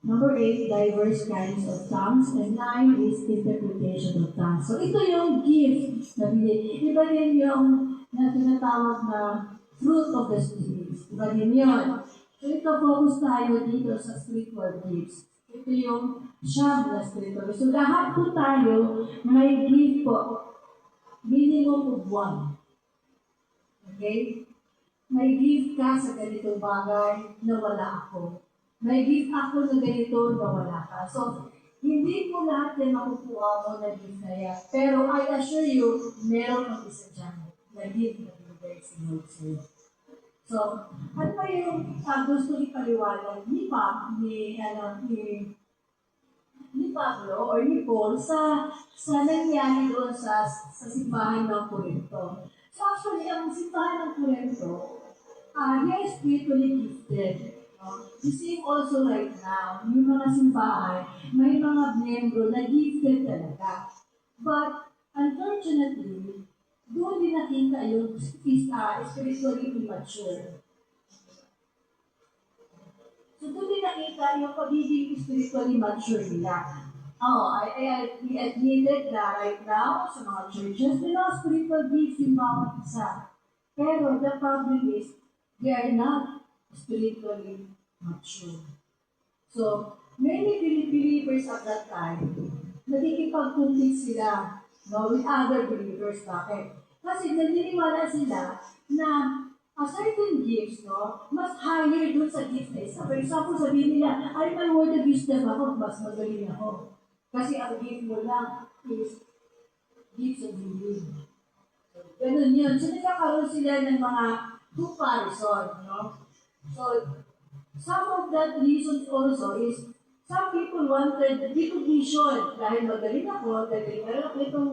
number 8, diverse kinds of tongues. And 9 is interpretation of tongues. So ito yung gift na binigay. Iba din yung na tinatawag na fruit of the Spirit. Iba din yun. So ito, focus tayo dito sa spiritual gifts. Ito yung siyam na spiritual gifts. So lahat po tayo may gift po. Minimum of 1. Okay? May gift ka sa ganitong bagay na wala ako. May gift ako na ganito na wala ka. So, hindi mo lahat yan makukuha mo na gift na yan. Pero I assure you, meron kang isa dyan na gift na binigay sa Lord sa'yo. So, ano ba yung gusto ipaliwanag ni Pablo or ni Paul sa nangyari doon sa simbahan ng Corinto? So actually, ang simbahan ng Corinto, they are spiritually gifted. You see also right now, yung mga simbahan, may mga miyembro na gifted talaga. But unfortunately, doon din nakita yung spiritually immature. So doon din nakita yung pagiging spiritually mature nila. I admitted na right now sa mga churches, may mga spiritual gifts yung bawat isa. Pero the problem is, they are not spiritually mature. So, many believers at that time, nagkikipag-compete sila with other believers. Bakit? Kasi naniniwala sila na certain gifts, mas higher dun sa gift na isa. For example, sabihin nila, ay, may word of wisdom ako, mas magaling ako. Kasi ang gift mo lang is gifts of healing. So, ganun yun. So, nagkakaroon sila ng mga comparison, So, some of that reasons also is some people wanted recognition dahil magaling ako, dahil meron ako itong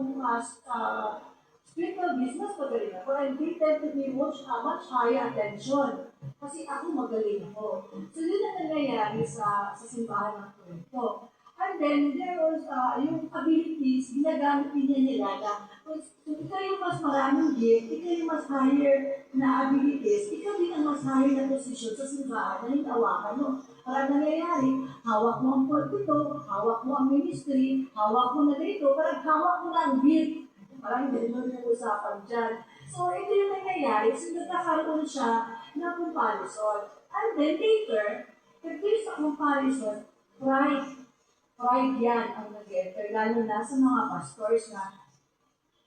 spiritual business, magaling ako, and they tend to be much higher attention kasi ako magaling ako. So, yun ang nangyayari sa simbahan ng Corinto. And then, there was yung abilities, ginagamit din nila na kung ikaw yung mas maraming gift, ikaw yung mas higher na abilities, ikaw din ang mas higher na posisyon sa simbahan na hinawakan mo. Parang nangyayari, hawak mo ang pulpito, hawak mo ang ministry, hawak mo na dito, parang hawak mo na ang gift. Parang ganito yung usapan dyan. So, ito yung nangyayari, so nagkakaroon siya ng comparison. And then later, if there's a comparison, pride yan ang nag-enter, lalo na sa mga pastors na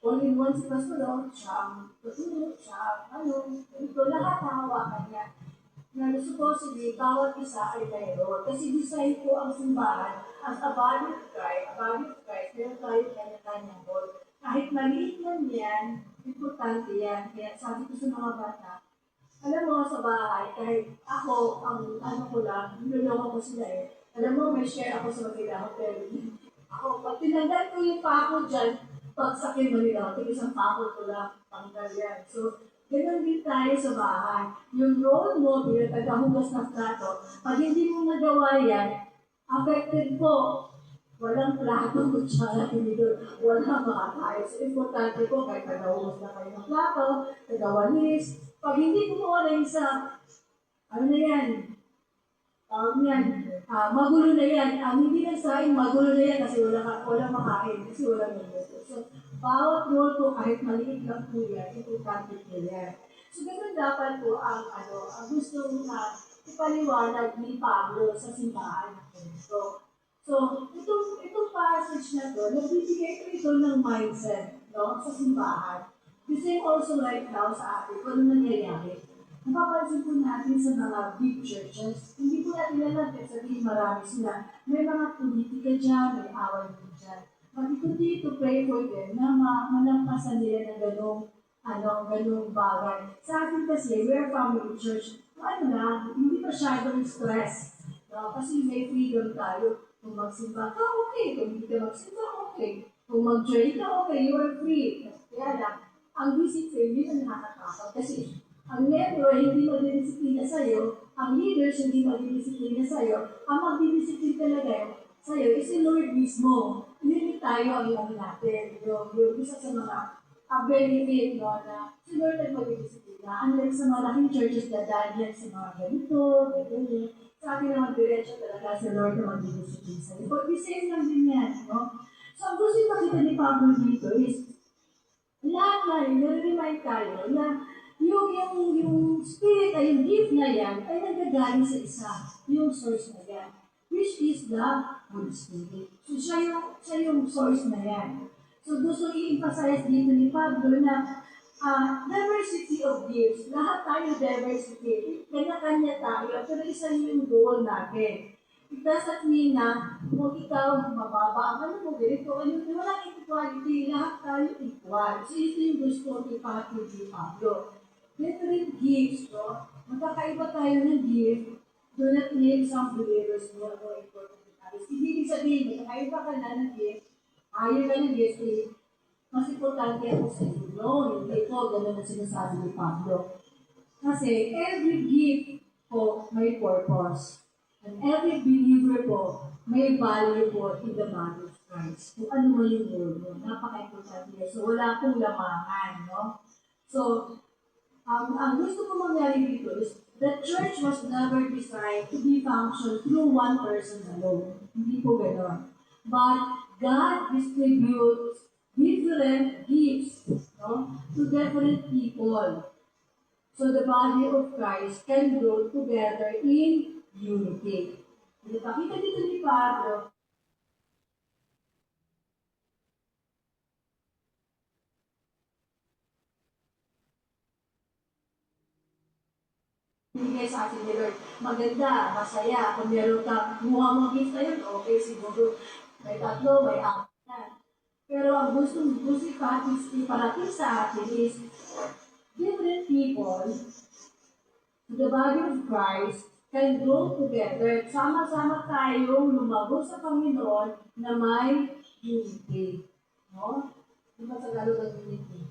all-in-one si pastor, siya ang tutulog, siya ang ito, lahat hahawakan niya. na supposedly bawat isa ay mayroon. Kasi design po ang simbahan as a body of Christ, meron tayo kanya-kanyang role. Kahit maliit man yan, importante yan. Kaya sabi ko sa mga bata, alam mo sa bahay, kahit ako, ang ano ko lang, niloloko ko sila eh. Alam mo, may share ako sa magila ko, pero ako, pag tinanggal ko yung pako dyan, pagsakin mo nila, ito isang pako ko lang, tanggal yan. So, ganun din tayo sa bahay. Yung role mo bilang tagahugas ng plato, pag hindi mo nagawa yan, affected po. Walang plato, kutsara, tinidor, walang makakain. So, importante po, kahit tagahugas na kayo ng plato, tagawalis, pag hindi gumawa na yung sa, ano na yan, magulo na yan. Hindi na saing, magulo na yan kasi walang makain, kasi walang nagluto. So, bawat role po, kahit maliit lang po yan, importante po yan. So, ganun dapat po ang gustong ipaliwanag ni Pablo sa simbahan ng Cristo. So, itong passage na to, nagbibigay ito ng mindset, no, sa simbahan. The same also right now sa atin, kung ano nangyayari. Napapansin po natin sa mga big churches, hindi po natin alam kahit sabihin marami sila. May mga politika dyan, may away din dyan. But we continue to pray for them na malampasan nila ng ganong bagay. Sa atin kasi, we are family church. Hindi masyadong stress. No? Kasi may freedom tayo. Kung magsimba ka, okay. Kung hindi ka magsimba, okay. Kung mag-join ka, okay. You are free. Kaya lang, ang discipline, yun ang nakakatakot. Kasi ang network hindi magdidisiplina sa'yo, ang leaders hindi magdidisiplina sa'yo, ang magdidisiplina talaga sa'yo is si Lord mismo. Hindi tayo ang ilang natin. Yung isa sa mga benefit na si Lord ang magdidisiplina. Unlike sa malaking churches na dahil sa mga ganito, ganyan. Sa akin naman diretso talaga si Lord ang magdidisiplina sa'yo. But the same lang din yan, no? So ang gusto yung makita ni Pablo dito is lahat na nare-remind tayo na yung spirit ay yung gift na yan ay nagagaling sa isa, yung source na yan, which is the Holy Spirit. So siya yung source na yan. So gusto i-emphasize dito ni Pablo na diversity of gifts. Lahat tayo diversity. Kanya-kanya tayo, pero isa yung goal natin. It doesn't mean na kung ikaw mababa, mo ganito, walang equality, lahat tayo equal. So ito yung gusto ni Pablo. Different gifts, no? Magkakaiba tayo ng gift, do not make some believers more important than others. Hindi sabihin, magkakaiba ka na ng gift, ayaw ka ng gift, mas importante ako sa iyo. No, hindi po, gano'n na sinasabi ni Pablo. Kasi every gift po may purpose. And every believer po may value po in the body of Christ. Kung ano mo yung role mo, napaka-importante. So wala pong lamangan, no? So, ang gusto ko mangyari dito is the church was never designed to be functioned through one person alone. Hindi po gano'n. But God distributes different gifts, no, to different people. So the body of Christ can grow together in unity. Nakita dito ni Pablo, binigay sa atin ni Lord. Maganda, masaya. Kung meron ka, kumuha mo gift na yun, okay, siguro may tatlo, may apat na. Pero ang gusto iparating sa atin is different people, the body of Christ, can grow together. Sama-sama tayong lumago sa Panginoon na may unity. No? Di ba sa Tagalog ang unity?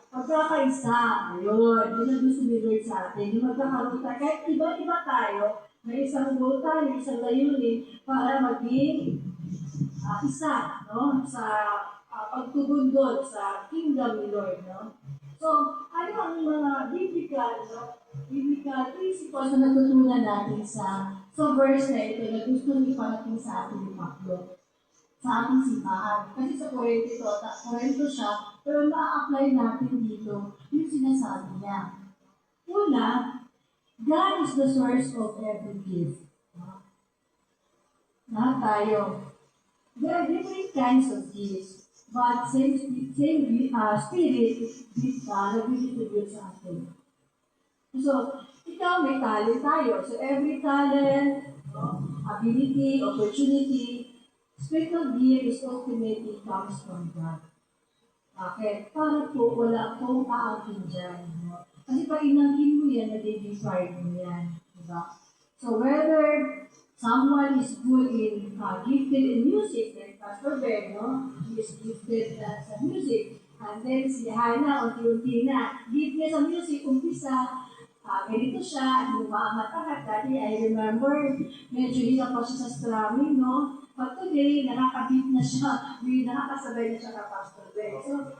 Pagkakaisa, ayun, yun ang gusto ni Lord sa atin. Yung magkakaroon tayo, kahit iba-iba tayo, may isang goal tayo, isang layunin, para maging isa, no? Sa pagtubundod sa kingdom ni Lord, no? So, ano ang mga biblical principles na natutunan natin sa verse na ito na gusto nyo iparating sa ating ni Pablo, sa ating simbahan. Kasi sa Korento siya, pero ma-apply natin dito yung sinasabi niya. Una, God is the source of every gift. Lahat tayo. There are different kinds of gifts, but same spirit nag-distribute sa atin. So, ikaw may talent tayo. So, every talent, no, ability, opportunity, spiritual gift is ultimately comes from God. Bakit? Para po wala pong aangkin dyan. No? Kasi pag inangkin mo yan, nagiging pride mo yan. Diba? So, whether someone is good in, gifted in music, like Pastor Ben, no? He is gifted sa music. And then si Hannah, unti-unti na, gift niya sa music, umpisa, ganito siya, umaangat-angat. Dati, I remember, medyo hirap pa siya sa strumming, no? But today, nakakabit na siya, nakakasabay na siya ka Pastor Ben. So,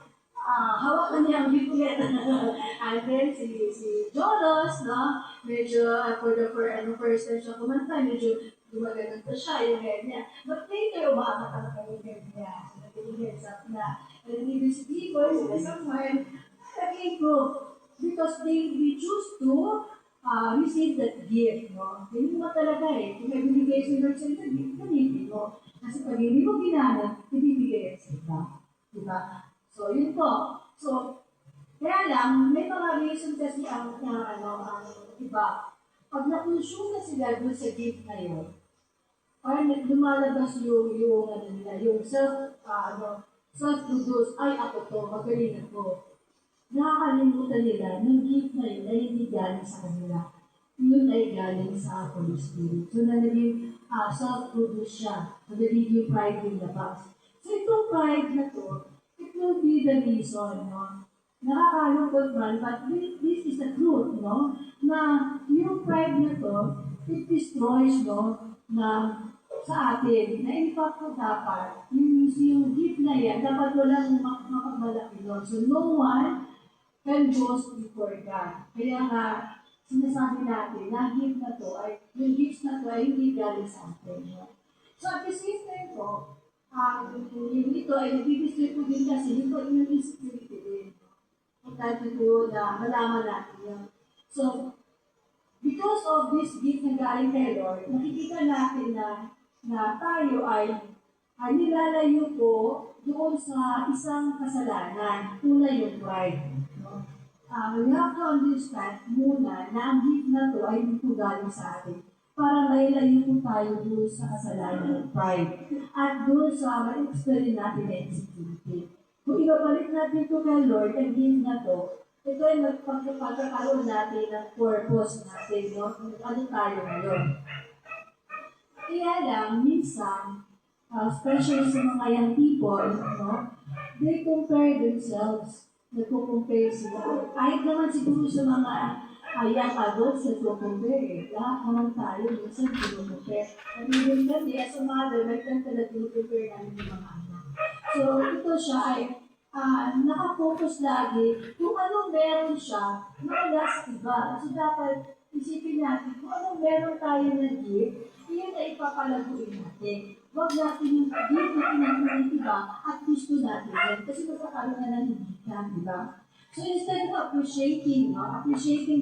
hawakan niya ang beat ulit. And then, si Jolos, no? Medyo, first time siya kumanta, medyo gumagano'n pa siya, yung head niya. But later, umaangat-angat yung head niya. So, naging heads up na. And then, even si people, sila somewhere, nag-improve. Because we choose to receive that gift, no? Hindi mo talaga eh. Kung may binigay si Lord sa gift, gamitin mo. Kasi pag hindi mo ginamit, ibibigay sa iba. Diba? So, yun po. So, kaya lang, may mga reason kasi ang iba. Pag na-consume na sila doon sa gift na yun, parang lumalabas yung self-produce, ay ako to, magaling ako. Nakakalimutan nila ng gift na yun ay hindi galing sa kanila. Yun ay galing sa Holy Spirit. So, na naging self-produce siya. So, naging pride yung labas. So, itong pride na to, it will be the reason, no? Nakakalungkot man, but this is the truth, no? Na yung pride na to, it destroys, no? Na sa atin, na in fact po dapat, yung gift na yan, dapat walang makamalaki doon. So, no one can boast before God. Kaya nga, sinasabi natin, na gift na to, yung gifts na to ay hindi galing sa atin. No? So, at the same time po, yung ito ay nabibistry po din kasi ito yung insecurity din. Importante po na malaman natin yun. So, because of this gift na galing kay Lord, nakikita natin na tayo ay nilalayo po doon sa isang kasalanan. Una yung pride. No? We have to understand muna na ang gift na to ay hindi po galing sa atin. Para mailayo po tayo doon sa kasalanan ng pride. At doon sa ma-experience natin na insecurity. Kung ibabalik natin ito kay Lord, ang gift na to, ito ay magpagkakaroon natin ng purpose natin. No? Ano tayo ngayon? Kaya lang, minsan, especially sa mga young people, no, they compare themselves. Nagko-compare sila. Kahit naman siguro sa mga young adults, nagko-compare eh. Lahat naman tayo, minsan nagko-compare. And even kami, as a mother, may talaga nagko-compare namin yung mga anak. So, ito siya ay nakafocus lagi kung anong meron siya na wala sa iba. So, dapat isipin natin kung anong meron tayo na gift, iyon ay ipapalaguin natin. Huwag natin yung gift na pinagpunan ng iba at gusto natin yan. Kasi magkakaroon na ng hindi ka, di ba? So instead of appreciating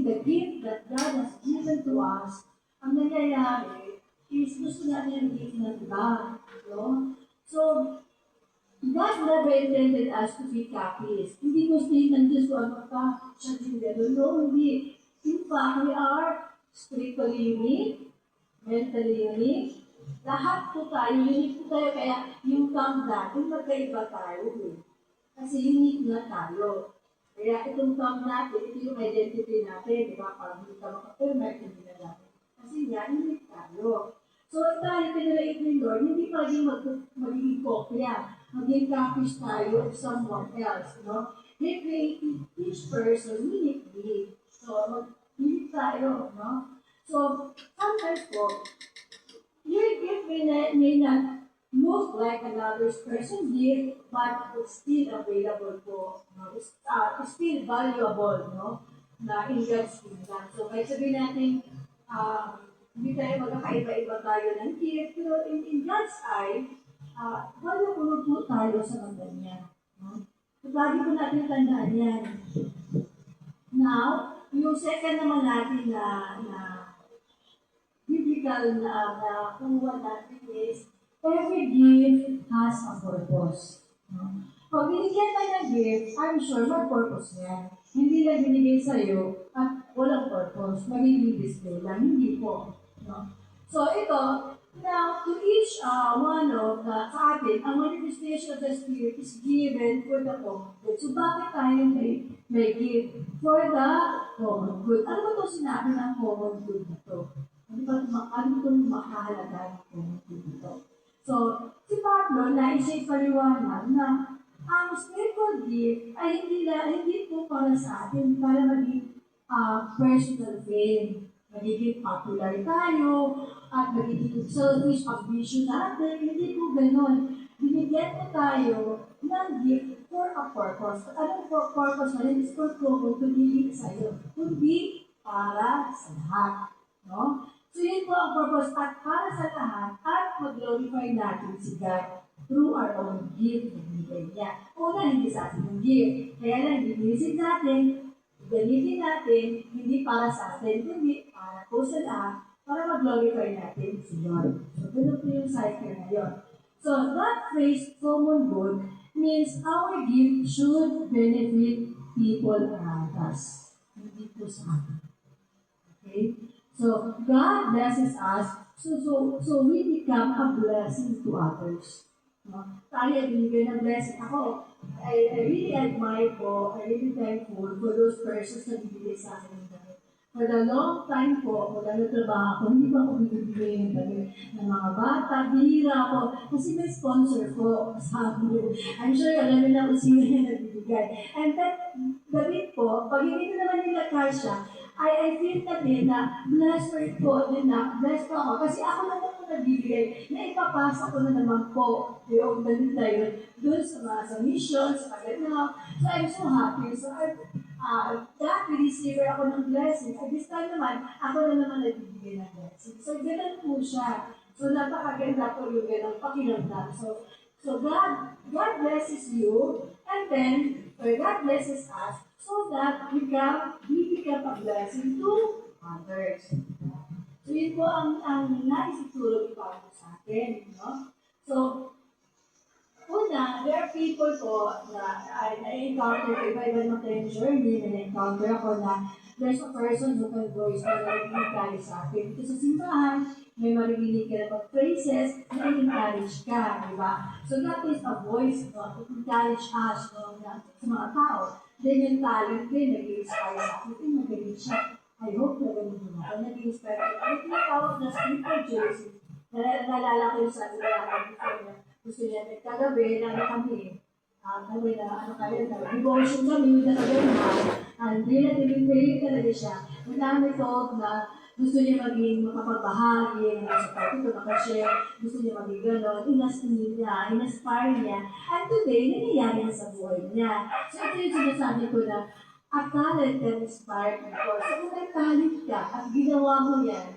the gift that God has given to us, ang nangyayari is gusto natin yung gift ng iba. No? So, God never intended us to be copies. Hindi gusto yun ng Diyos kung ano pa siya din gano'n. No, hindi. In fact, we are spiritually unique, mentally unique. Lahat po tayo, unique po tayo. Kaya yung term natin, magkaiba tayo. Kasi unique na tayo. Kaya itong term natin, ito yung identity natin. Diba? Pag hindi ka makapermit, hindi na natin. Kasi yan, unique tayo. So, tayo pinalait ni Lord, hindi magiging kopya. Maging copies tayo of someone else. No? He created each person uniquely. So, unique tayo. No? So, sometimes po, your gift may not look like another person's gift, but it's still available po. No? It's still valuable, no? Na in God's kingdom. So, kahit sabihin natin, hindi tayo magkakaiba-iba tayo ng gift, pero in God's eye, valuable po tayo sa mga niya. No? So, lagi po natin tandaan yan. Now, yung second naman natin na biblical na kuha natin is, every gift has a purpose. No? Pag binigyan tayo ng gift, I'm sure may purpose yan. Hindi lang binigay sa'yo at walang purpose, magiging display lang, hindi po. No? So ito, now to each one of the sa atin, ang manifestation of the Spirit is given for the common good. So bakit tayo may give? For the common good. Ano ba ito sinabi ng common good na ito? Ano itong makahalaga ng common good ito? So, si Pablo, naisip paliwanag na ang spiritual gift ay hindi po para sa atin, para maging personal fame. Magiging popular tayo, at magiging selfish ambition natin. Hindi po ganun. Binigyan mo tayo ng gift for a purpose. At anong purpose na yun is for common to hindi sa'yo, kundi para sa lahat. No? So yun po ang purpose at para sa lahat at mag-glorify natin si God through our own gift na binigay niya. Una, hindi sa atin yung gift. Kaya lang, binilisip natin, gamitin natin, hindi para sa atin, kundi para po sa lahat, para mag-glorify natin si Lord. So, ganun po yung cycle na yun. So, that phrase, common good, means our gift should benefit people around us. Hindi po sa atin. Okay? So, God blesses us, so we become a blessing to others. No? Tayo, binigay ng blessing. Ako, I really admire po, I really thankful for those persons na bibigay sa akin ng damit. For a long time po, mula nagtrabaho ako, hindi ba ako bibigay ng damit ng mga bata, bihira ako, kasi may sponsor po, sabi. I'm sure alam nila kung sino yung nagbibigay. And that damit po, pag hindi ko naman nila kasha, I feel na din na blessed po din na, blessed po ako, kasi ako naman po nagbibigay, na ipapasa ko na naman po yung damit na yun, doon sa mga sa mission, sa kaganaw. So I'm so happy. So that receiver ako ng blessing. At this time naman, ako na naman nagbibigay ng blessing. So ganun po siya. So napakaganda po yung ganun pakiramdam. So God blesses you, and then God blesses us, so that we become a blessing to others. So yun po ang naisituro ni Pablo sa atin. No? So, una, there are people po na I-encounter ko, iba-iba naman tayong journey, na-encounter ako na there's a person who can voice na nag-encourage sa akin. Ito sa simbahan, may marinig ka na phrases na encourage ka, di ba? So that is a voice to encourage us sa mga tao. Then yung talent din, nag-inspire sa akin. Ito magaling siya. I hope na ganun din ako. Nag-inspire ako. Ito yung tawag na spiritual jersey. Nalala ko yung sabi na gusto niya kagabi na kami. Kami na kayo na devotion kami na kagabi. Hindi na tinipili talaga siya. Ang dami ko na gusto niya maging makapagbahagi, ito makashare, gusto niya maging gano'n, in-aspire niya. And today, nangyayari na sa buhay niya. So ito yung sinasabi ko na, a talent can inspire people. So kung may talent ka at ginawa mo yan,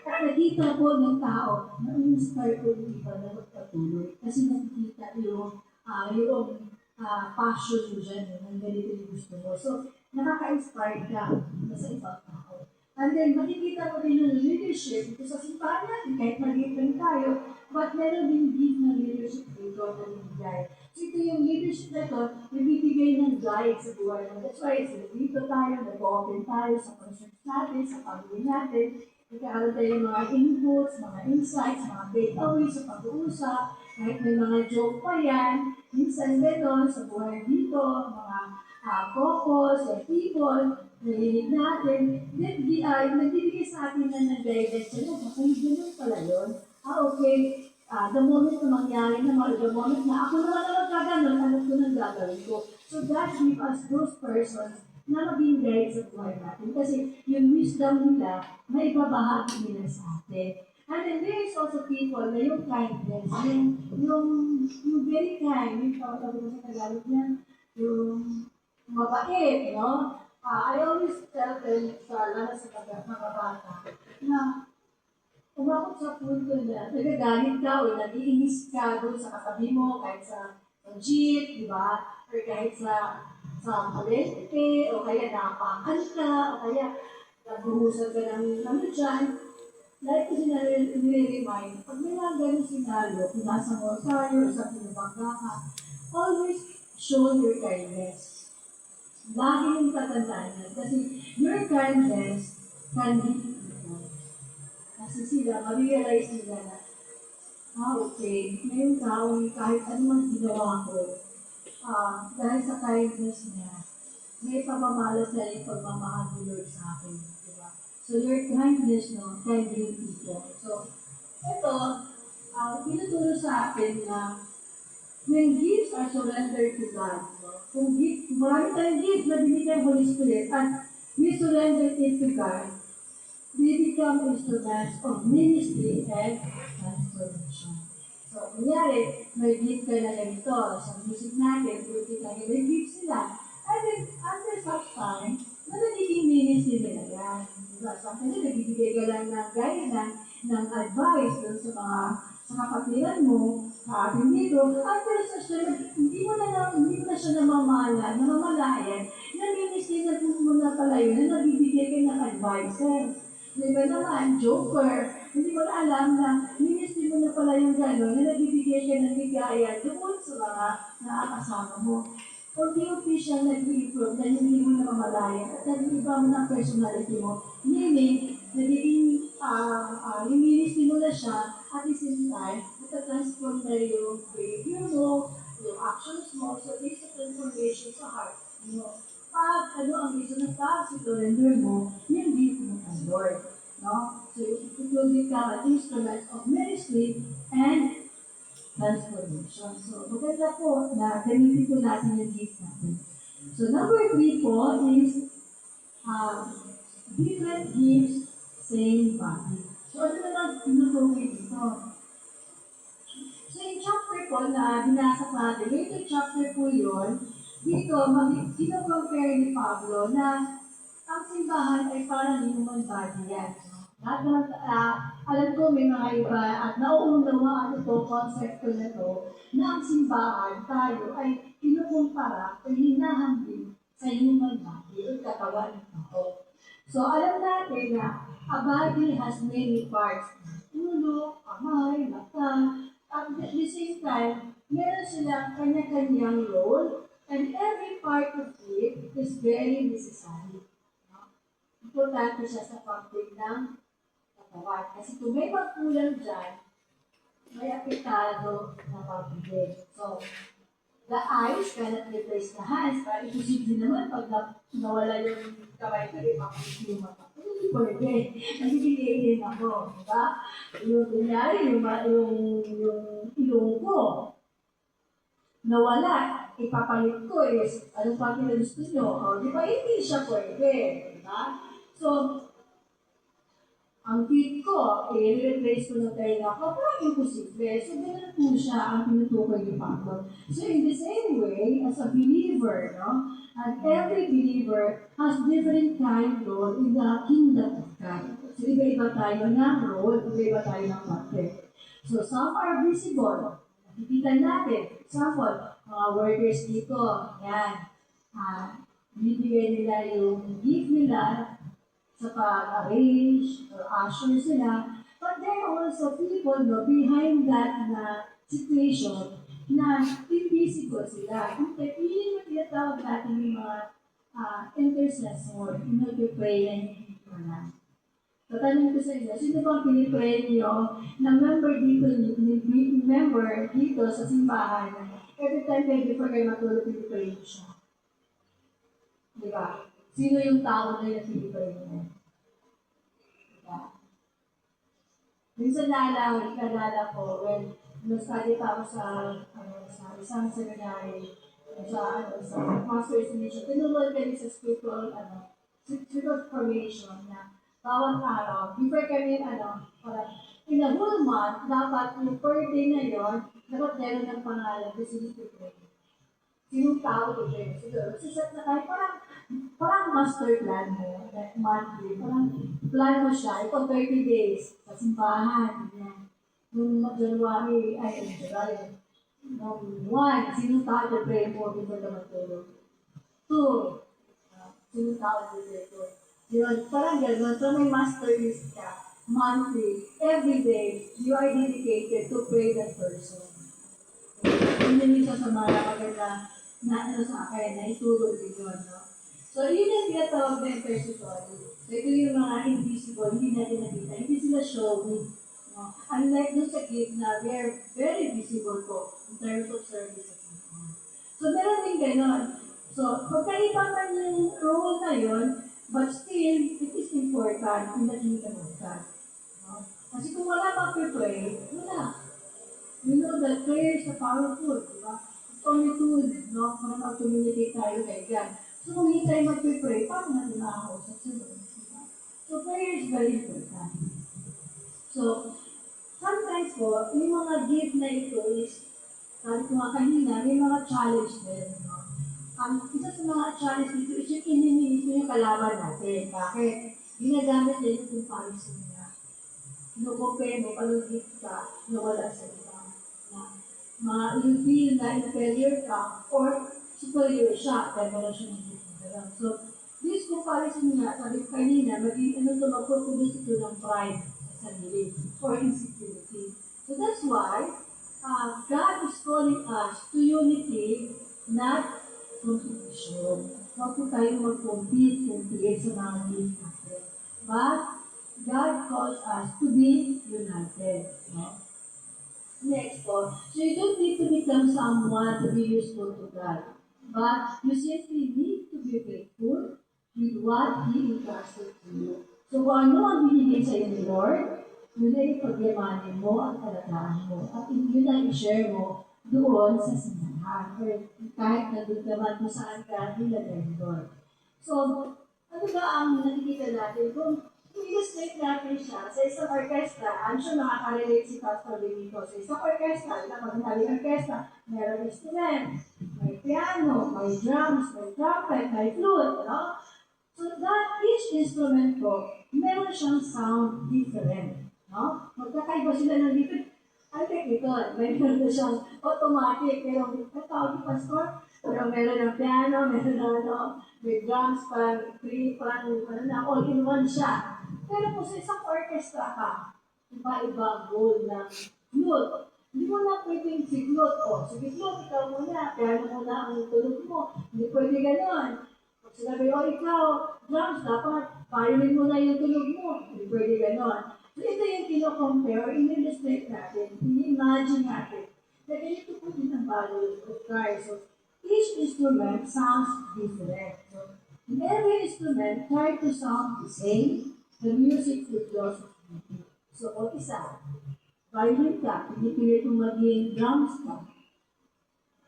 at nakita po ng tao, na-inspire ko yung iba na magpatuloy. Kasi nakikita yung passion mo dyan, ng ganito yung gusto mo. So, nakaka-inspire ka sa ibang tao. And then, makikita mo din yung leadership ito sa simbahan natin, kahit maliit lang tayo, but meron din gift na leadership dito na nabibigay. So, ito yung leadership na ito, nabibigay ng guide sa buhay mo. That's why, dito tayo, nag-open tayo sa concerns natin, sa family natin, nagkakaroon tayo ng mga inputs, mga insights, mga takeaways sa pag-uusap, kahit may mga joke pa yan, minsan gano'n sa buhay dito, mga couples, people, narinig natin, nagbibigay sa atin na nag-guidance sila, kung gano'n pala yun. Okay, the moment na mangyari naman, the moment na ako naman na magkaganon, alam ko nang gagawin ko. So God give us those persons na maging guide sa buhay natin. Kasi yung wisdom nila, may ibabahagi nila sa atin. And then there is also people na yung kindness, yung very kind, yung tawag ko sa Tagalog niya, yung mabait, no? I always tell them lalo sa mga bata, na umabot sa punto na nagagalit ka o nag-iinis ka doon sa katabi mo, kahit sa jeep, di ba? Or kahit sa palete, o kaya napakan ka, o kaya nagbuhusag ka ng ano dyan. Dahil kasi nire-remind, pag may mga ganun sinalo, kung nasa mortaryo, sa pinabangga ka, always show your kindness. Lagi yung tatandaan yan. Kasi your kindness can be people. Kasi sila, ma-realize nila na, okay, ngayong tao, kahit anong ginawa ko, dahil sa kindness niya, may pamamalas na yung pagmamahal ni Lord sa akin. Diba? So your kindness, no, can bring people. So, ito, tinuturo sa atin na when gifts are surrendered to God, no? Kung gift, marami tayong gift na binigay ng Holy Spirit at we surrender it to God, we become instruments of ministry and transformation. So, kunyari, may gift ka na ganito sa music natin, yung kita may gift sila. And then, after such time, na nagiging ministry nila yan. Diba? So, kasi nagbibigay ka lang ng guidance, ng advice dun sa mga sa kapatiran mo, hindi dito, after such time, hindi mo na siya namamalayan, na ministry na mo na pala yun, na nagbibigay ka ng advice. Di ba naman, joker, hindi mo na alam na ministry mo na pala yung gano'n, na nagbibigay ka ng ligaya doon sa mga nakakasama mo. Unti-unti siya nag-improve na hindi mo na mamalaya at nag-iba mo ng personality mo. Meaning, nagiging yung ministry mo na siya at the same time, natatransform na yung behavior mo, yung actions mo, so there's a transformation sa heart mo. Pag ang reason ng pag-surrender mo, yung gift mo ang Lord. No? So, it will become an instrument of ministry and transformation. So, maganda po na gamitin po natin yung gift natin. So, number 3 po is different gifts, same body. So, ano naman tinutukoy dito? So, yung chapter po na binasa natin, yung chapter po yun, dito, kino-compare ni Pablo na ang simbahan ay parang human body yan. Lahat naman, alam ko may mga iba at nauunawaan ito, konsepto na ito, na ang simbahan tayo ay kinukumpara o hinahambing sa human body o katawan ng tao. So, alam natin na a body has many parts. Ulo, kamay, mata, at at the same time, meron silang kanya-kanyang role. And every part of it is very necessary. No? Importante siya sa pag-build ng katawan. Kasi kung may pagkulang dyan, may apektado na pag-build. So, the eyes cannot replace the hands. Para imposible naman pag nawala yung kamay ko, ipapit yung mata. Hindi pwede. Nagiging ako. Diba? Yung kunyari, yung ilong ko, nawala, ipapalit ko is, anong pa gusto nyo? O, di ba, hindi siya pwede. Diba? So, ang feet ko, i-replace ko ng tayo ko, parang imposible. So, ganun po siya ang tinutukoy ni Pablo. So, in the same way, as a believer, no? And every believer has different kind of role in the kingdom of God. So, iba-iba tayo ng role, iba-iba tayo ng parte. So, some are visible. Nakikita natin. Example, mga workers dito, yan. Bibigay nila yung gift nila sa pag-arrange or usher sila. But there are also people behind that situation na invisible sila. Yun yung tinatawag natin yung mga intercessor, yung nag-pray and hindi. Tatanong ko sa inyo, sino bang pinipray niyo na member dito sa simbahan? Every time kayo before kayo matulog, pinipray niyo siya. Di ba? Sino yung tao na yung pinipray niyo? Diba? Minsan naalala ko, when study pa ako sa isang seminary, sa master's mission, tinulungan kami sa spiritual formation na bawat araw, before kami, parang in a whole month, dapat yung per day na yun, dapat meron ng pangalan kasi dito pray. Sinong tao to pray? Siguro, sisat na tayo, parang master plan mo, like monthly, parang plan mo siya, ito 30 days, sa simbahan, yan. Nung January, nung 1, sinong tao to pray mo, before ka matulog? 2, sinong tao to pray mo? Yun, parang gano'n. So may master list ka. Monthly, every day, you are dedicated to pray that person. Yun yung isa sa mga maganda na sa akin, na itulog din yun, no? So, yun yung tinatawag na impersotory. So, ito yung mga invisible, hindi natin nakita. Hindi sila showy. No? Unlike dun sa gift na we are very visible po in terms of service sa Panginoon. So, meron din ganon. So, pagkaiba man yung role na yun, but still, it is important in the kingdom of God. No? Kasi kung wala pang pray, wala. You know that prayer is powerful, di ba? It's only tool, no? Para mag-communicate tayo kay God. So kung hindi tayo mag-pray, paano natin makakausap sa Lord? Diba? So prayer is very important. So, sometimes po, yung mga gift na ito is, sabi ko nga kanina, may mga challenge din, no? Ang isa sa mga challenge dito is yung inimis yung kalaban natin. Bakit? Ginagamit din yung comparison niya. Kinukompare mo, palugit ka, na wala sa iba. You feel na inferior ka or superior siya, kaya meron siya ng different. So, this comparison nga, sabi ko kanina, maging ano ito, magpupulis ito ng pride sa sarili or insecurity. So that's why God is calling us to unity, not competition. Huwag po tayong mag-compete sa mga gift natin. But God calls us to be united. No? Next po, so you don't need to become someone to be useful to God. But you simply need to be faithful with what He entrusted to you. So kung ano ang binigay sa iyo ni Lord, yun ay pagyamanin mo at alagaan mo. At yun ang i-share mo doon sa sinahan. Or kahit nandun naman kung saan ka nilagay ni Lord. So, ano ba ang nakikita natin? Kung illustrate natin siya sa isang orchestra, I'm sure makaka-relate si Pastor Benito. Sa isang orchestra, kapag naling orchestra, mayroong instrument, may piano, may drums, may trumpet, may flute, no? So that each instrument po, meron siyang sound different, no? Magkakaiba sila ng different. I think ito, meron na siyang automatic, pero tawag ni Pastor, pero meron ng piano, meron ng may drums, parang all-in-one siya. Pero kung sa isang orchestra ka, iba-iba goal ng flute. Hindi mo na pwedeng si flute. O, sige flute, ikaw muna. Piano muna ang tulog mo. Hindi pwede ganon. Pag sinabi, o ikaw, drums, dapat violin mo na yung tulog mo. Hindi pwede ganon. So ito yung kino-compare, in-illustrate natin, in-imagine natin. Na ganito po din ang value of Christ. So, each instrument sounds different. So, in every instrument, try to sound the same. The music will also be. So, o isa, violin ka, pinipilit mo maging drums ka.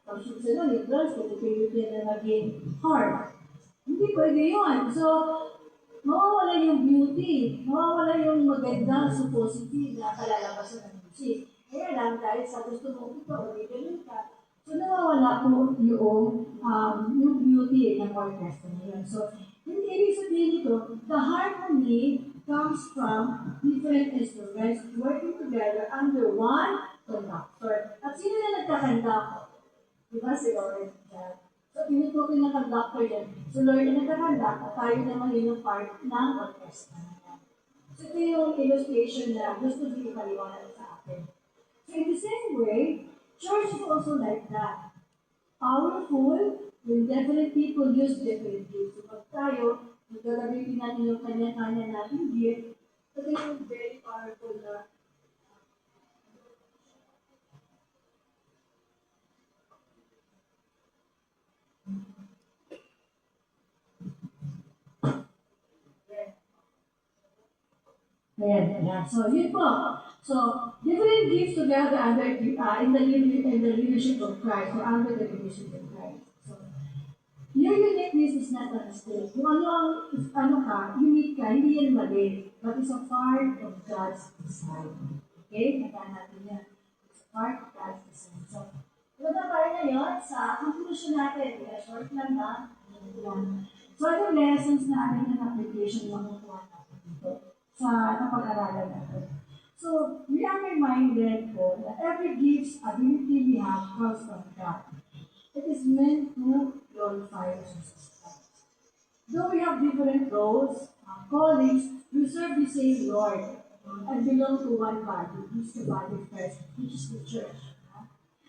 Tapos yung isa yung drums ka, pinipilit na maging harp. Hindi pwede yun. So, mawawala yung beauty, mawawala yung magandang suppository na kalalabasan ng music. Kaya lang, dahil sa gusto mo ito, ganun ka. So, nawawala po yung beauty ng orchestra na yun. So, hindi ibig sabihin nito, the harmony comes from different instruments working together under one conductor. At sino na nagkakanda? Diba si Lord? So, tinutukoy na conductor yan. So, Lord na nagkakanda, at tayo naman yun yung part ng orchestra. So, ito yung illustration na gusto din ipaliwanag sa atin. So, in the same way, church is also like that. Powerful, when different people use different gifts. So pag tayo, naglalagay natin yung kanya-kanya natin gift, ito yung very powerful na Ayan. So, yun po. So, different gifts together under in the leadership of Christ or under the leadership of Christ. So, your uniqueness is not a mistake. Kung ano ka, unique ka, hindi yan mali. But it's a part of God's design. Okay? Nataan natin yan. It's a part of God's design. So, punta tayo ngayon sa conclusion natin. Short lang na. So, yung lessons na ating application yung makukuha natin dito sa napag-aralan natin. So, we are reminded po that every gift, ability we have comes from God. It is meant to glorify Jesus Christ. Though we have different roles, callings, we serve the same Lord and belong to one body, which is the body of Christ, which is the church.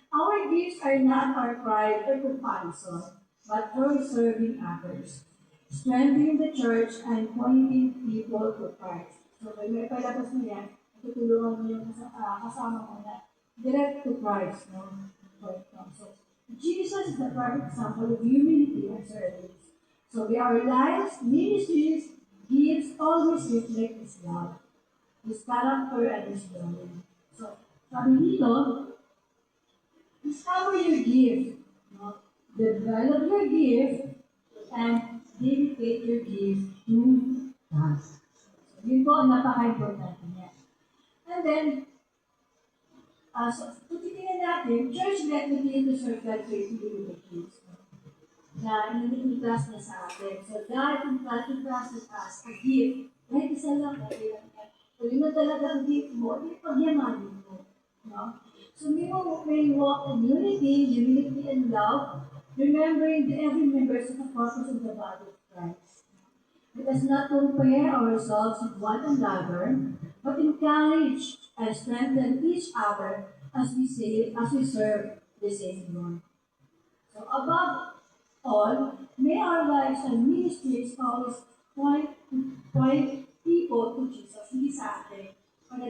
Our gifts are not our pride or comparison, but for serving others. strengthening the church, and pointing people to Christ. So, may palabas mo yan, tutulungan mo yung kasama mo na direct to Christ, no? So, Jesus is the perfect example of humility and service. So, our lives, ministries, gifts always reflect His love, His character, and His glory. So, sabi dito, discover your gift, no? Develop your gift, and dedicate your gift to God. So, yun po ang napaka-importante niya. And then, so, tutitingnan natin, church let me begin to serve God faithfully with the kids. No? Na ini-class niya sa atin. So, God in-classes us a gift. Kahit isa lang, kahit lang yan. So, yun na talaga ang gift mo, hindi pagyamanin mo. No? So, may walk in unity, humility, and love, remembering the every members of the purpose of the body of Christ. Let us not compare ourselves with one another, but encourage and strengthen each other as we serve the same Lord. So above all, may our lives and ministries always point people to Jesus, hindi sa atin. Pag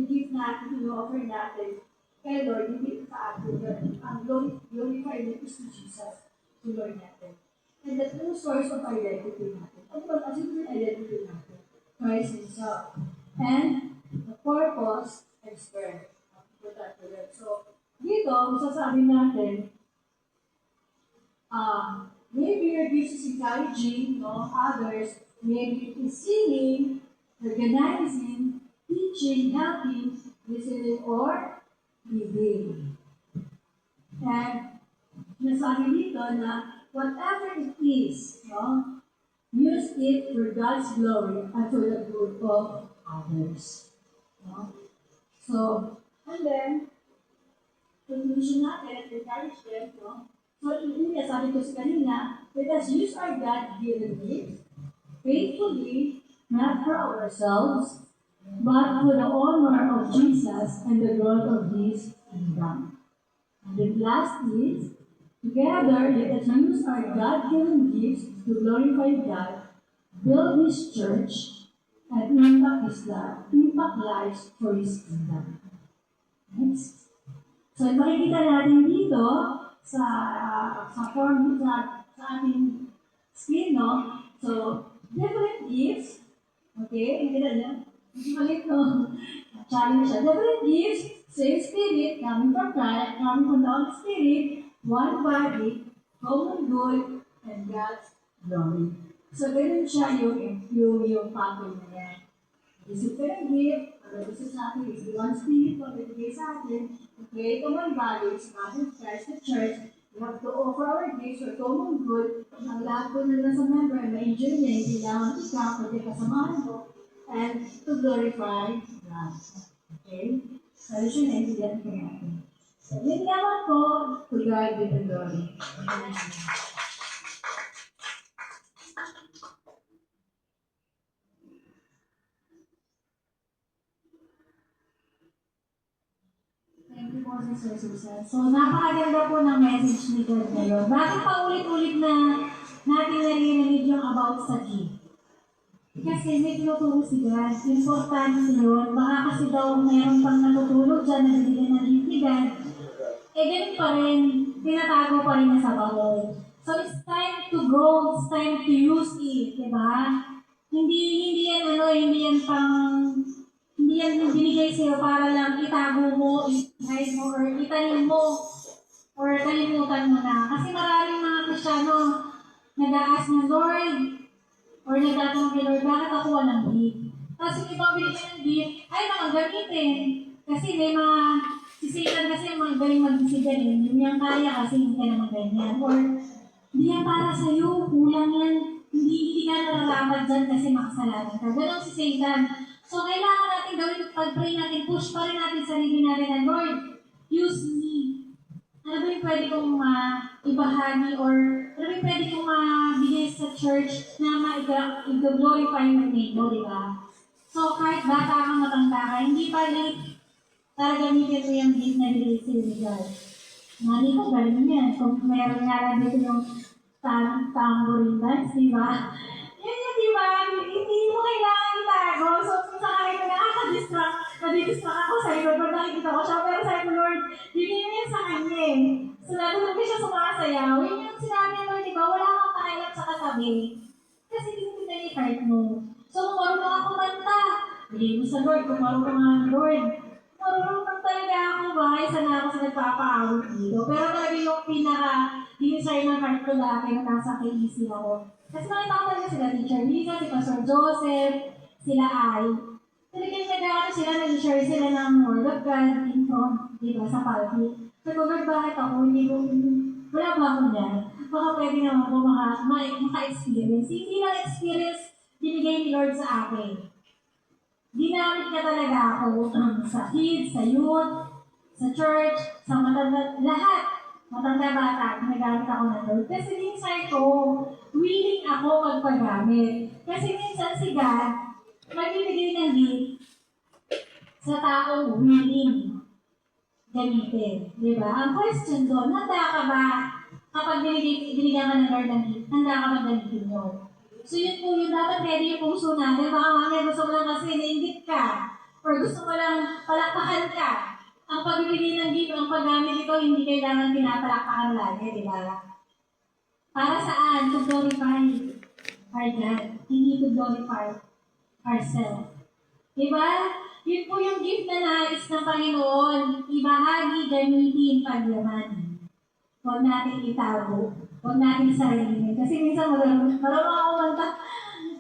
gift natin, offer natin, kay Lord, hindi sa atin. Ang glorify natin is to Jesus, to Lord natin. And the true source of identity natin. Ano ba kasi yung identity natin? Christ Himself. And the purpose and strength. So, dito, masasabi natin, maybe your gift is encouraging, no, others, maybe it is singing, organizing, teaching, helping, listening, or giving. And nasabi dito na whatever it is, no, use it for God's glory and for the good of others. No? So, and then, conclusion natin, encourage them, no? So, hindi sabi ko sa kanina, let us use our God-given gifts faithfully, not for ourselves, but for the honor of Jesus and the growth of His kingdom. And the last is, together, let us use our God-given gifts to glorify God, build His church, and impact lives for His kingdom. Next. So, makikita natin dito sa form sa ating screen, no? So, different gifts. Okay, hindi na niya. Hindi malit, no? Challenge siya. Different gifts, same spirit, coming from Christ, coming from the Holy Spirit, one body, common good, and God's glory. So, ganun siya yung pattern na yan. Different gift, gusto sa atin is the one spirit na bibigay sa atin, to create common values, body of Christ, the church. We have to offer our gifts for common good. Ang lahat po na nasa member, ma-enjoy niya, hindi kailangan ikaw, pwede kasamahan mo, and to glorify God. Okay? Sabi siya, naintindihan ko natin. So, yun naman po, to God be the glory. Amen. Thank you po, Sister Susan. So, napakaganda po ng message ni God ngayon. Bakit pa ulit-ulit na natin narinig yung about sa gift? Kasi may tinuturo si God. Importante yun. Baka kasi daw mayroon pang natutulog dyan, nabibigyan ng gift ni God. Ganun pa rin, tinatago pa rin na sa bawal. So, it's time to grow. It's time to use it. Diba? Hindi yan binigay sa'yo para lang itago mo, i-hide mo, or itanim mo, or kalimutan mo na. Kasi maraming mga Kristyano nag-aas ng Lord, or nagtatanong kay Lord, bakit ako walang gift? Tapos yung ibang binigyan ng gift, ay mga gamitin. Kasi may mga sisikan kasi yung mga galing mag-isigarin. Yung kaya kasi hindi ka naman ganyan. Or hindi yan para sa'yo, kulang yan. Hindi ka nararapat dyan kasi makasalanan ka. Ganon si Satan. So, kailangan natin gawin, pag-pray natin, push pa rin natin sarili natin na, Lord, use me. Ano ba yung pwede kong ibahagi or ano ba yung pwede kong mabigay sa church na i-glorify yung name mo, di ba? So, kahit bata kang matanda ka, hindi pa late para gamitin mo yung gift na binigay sa'yo ni God. Mali ko, galing yan. Kung meron nga lang dito yung tambourine dance, di ba? Yan yun, di ba? Hindi mo kailangan itago. So, sa akin, nadidistract ako sa likod pag nakikita ko siya. Pero sabi ko, Lord, bigyan mo yan sa kanya eh. So, nandun ko siya sumasayaw. Yun yung sinabi mo, di ba? Wala kang pakialam sa katabi. Kasi hindi na i-cart mo. So, kung marunong ako manta, bigyan mo sa Lord. Kung marunong nga, Lord, marunong lang talaga ako ba? Isa na ako sa nagpapaawit dito. Pero talaga yung pinaka-desire ng heart ko dati na nasa KEC ako. Kasi nakita ko talaga sila Teacher Lisa, si Pastor Joseph, sila Ai. Talagang nag-ano sila, nag-share sila ng Word of God in front, di ba, sa pulpit. So, Lord, bakit ako? Hindi ko, wala ba ako dyan? Baka pwede naman po maka-experience. Hindi lang experience binigay ni Lord sa akin. Ginamit niya talaga ako sa kids, sa youth, sa church, sa matanda, lahat. Matanda bata, ginagamit ako ng Lord. Kasi minsan ko, willing ako magpagamit. Kasi minsan si God, magbibigay ng gift sa taong willing gamitin. Di ba? Ang question doon, handa ka ba kapag binigyan ka ng Lord ng gift, handa ka ba gamitin yun? So yun po yung dapat ready yung puso natin. Baka mamaya gusto mo lang kasi nainggit ka or gusto mo lang palakpakan ka. Ang pagbibigay ng gift, ang paggamit ito, hindi kailangan pinapalakpakan lagi, di ba? Para saan? To glorify our God. Hindi to glorify ourselves. Di ba? Yun po yung gift na nais ng Panginoon. Ibahagi, gamitin, pagyaman. Huwag natin itago. Huwag natin sarilinin. Kasi minsan marunong ako manta.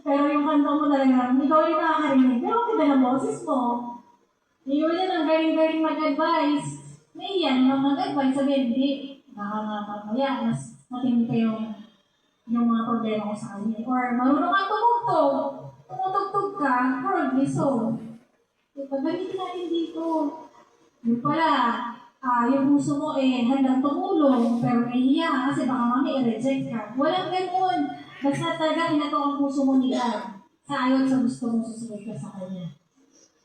Pero yung kanta mo talaga, ikaw yung nakakarinig. Pero ang ganda ng boses mo. Ikaw yan ang galing-galing mag-advise. May yan, mag-advise. Sabihin, hindi. Baka nga mamaya, mas matindi pa yung mga problema ko sa kanya. Or marunong kang tumugtog. Tumutugtog ka, worldly song. Gamitin natin dito. Yung pala, yung puso mo handang tumulong, pero nahihiya ka kasi baka mami i-reject ka. Walang ganun. Basta talaga hinato ang puso mo nila sa ayaw sa gusto mong susunod ka sa kanya.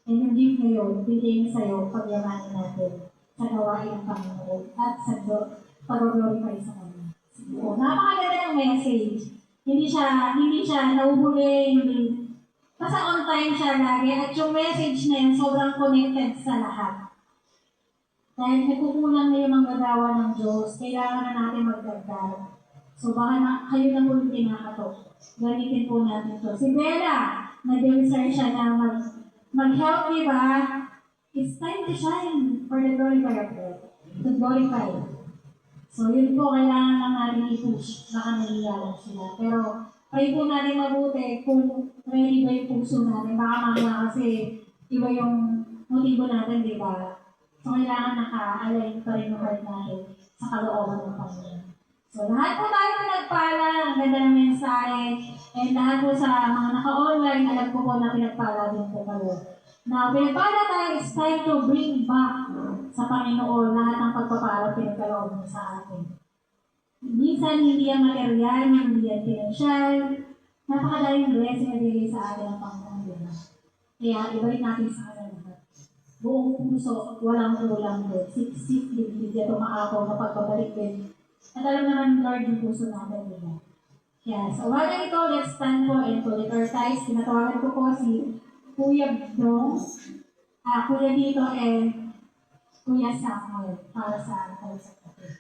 And yung gift na yun, bigay niya sa'yo, pagyamanin natin sa gawain ng Panginoon at sa pag-glorify sa Kanya. So, napakaganda ng message. Hindi siya nahuhuli, basta on time siya lagi. At yung message na yun, sobrang connected sa lahat. Dahil nagkukulang na yung manggagawa ng Diyos, kailangan na natin magdagdag. So baka kayo na po yung pinakato. Gamitin po natin ito. Si Bella, nag-desire siya na mag-help, di ba? It's time to shine for the glory of God. To glorify. So yun po, kailangan lang natin i-push. Baka naliyalan sila. Pero pray po natin mabuti kung ready ba yung puso natin. Baka mamaya kasi iba yung motibo natin, di ba? So, kailangan naka-align pa rin yung heart natin sa kalooban ng Panginoon. So, lahat po tayo na nagpala, ang ganda ng mensahe, and lahat po sa mga naka-online, alam ko po na pinagpala din po kayo. Now, pinagpala tayo, it's time to bring back sa Panginoon lahat ng pagpapala pinagkaloob niya sa atin. Minsan, hindi yan material, hindi yan financial, napakadaling blessing na bigay sa atin ng Panginoon. Kaya, ibalik natin sa kanila. Buong puso, walang kulang din. Sip-sip, bibigyan, tumaakaw na pagbabalik din. At alam naman, Lord, yung puso natin, diba? Yeah, so while ito, let's stand po and to our ties. Tinatawagan ko po si Kuya Dong, Kuya Dito, and Kuya Samuel para sa kausap natin.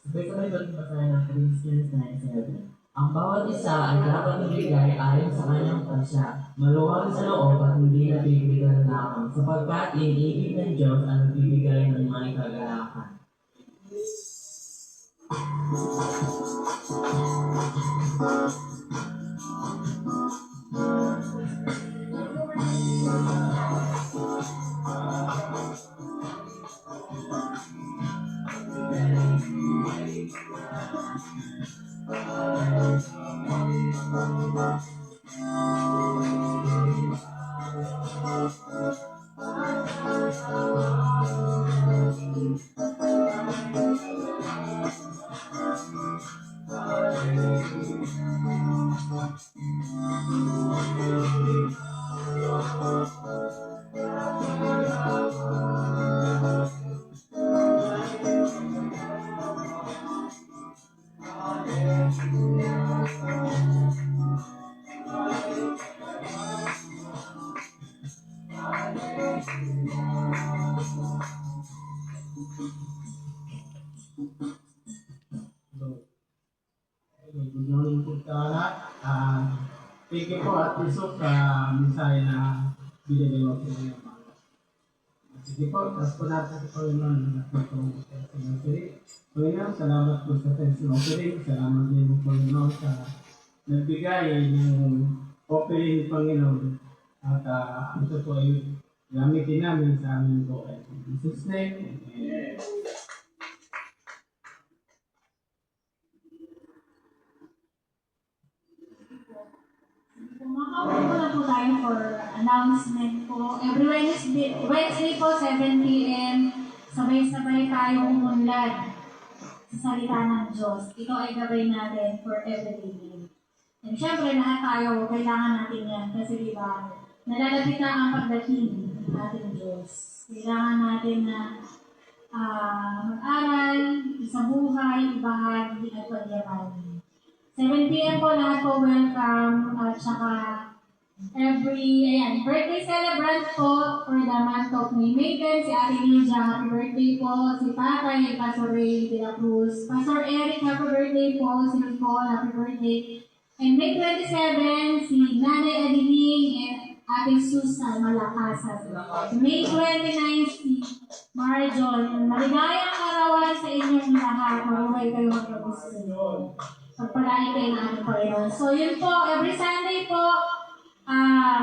Sabay-sabay pagbasahin ng Corinthians 9:7. Ang bawat isa ay dapat ibigay ayon sa kanyang pasya, maluwag sa loob at hindi nabibigyan ng lamang, sapagkat iniibig ng Diyos ang nagbibigay ng may kagalakan. Thank you po at Iso sa mensahe na binigay mo po ngayon. Sige po, tapos po natin sa Panginoon at itong offering. Panginoon, salamat po sa tension offering. Salamat din po Panginoon sa nagbigay ng offering ni Panginoon. At ito po ay gamitin namin sa aming buhay. In Jesus' name, amen. Kumakawa po na po tayo for announcement po. Every Wednesday po, 7 p.m. Sabay-sabay tayong umunlad sa salita ng Diyos. Ito ay gabay natin for everyday living. And syempre, lahat tayo, kailangan natin yan. Kasi diba, nalalapit na ang pagdating ng ating Diyos. Kailangan natin na mag-aral, sa buhay, ibahagi at pagyamanin. 7 p.m. po lahat po welcome at saka birthday celebrant po for the month of May. Megan, si Ate Lydia, happy birthday po. Si Tatay, Pastor Ray de la Cruz. Pastor Eric, happy birthday po. Si Nicole, happy birthday. And May 27, si Nanay Adiling and Ate Susan Malakasan. May 29, si Marjon. Maligayang karawan sa inyong lahat. Mabuhay kayo magkagusto. Pagpalain kayo ng ating Panginoon. So yun po, every Sunday po,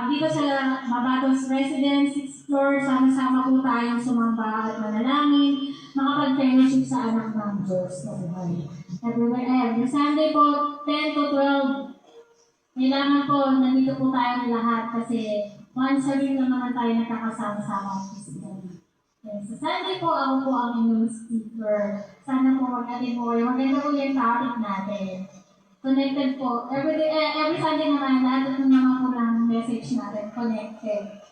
dito sa Mabatos Residence, 6th floor, sama-sama po tayong sumamba at manalangin, makapag-fellowship sa anak ng Diyos na buhay. Every Sunday po, 10 to 12, kailangan po, nandito po tayong lahat kasi once a week lang naman tayo nagkakasama-sama physically. Sa Sunday po, ako po ang inyong speaker. Sana po mag-atin po kayo. Maganda po yung topic natin. Connected po. Every Sunday naman, lahat ng naman po ng message natin, connected.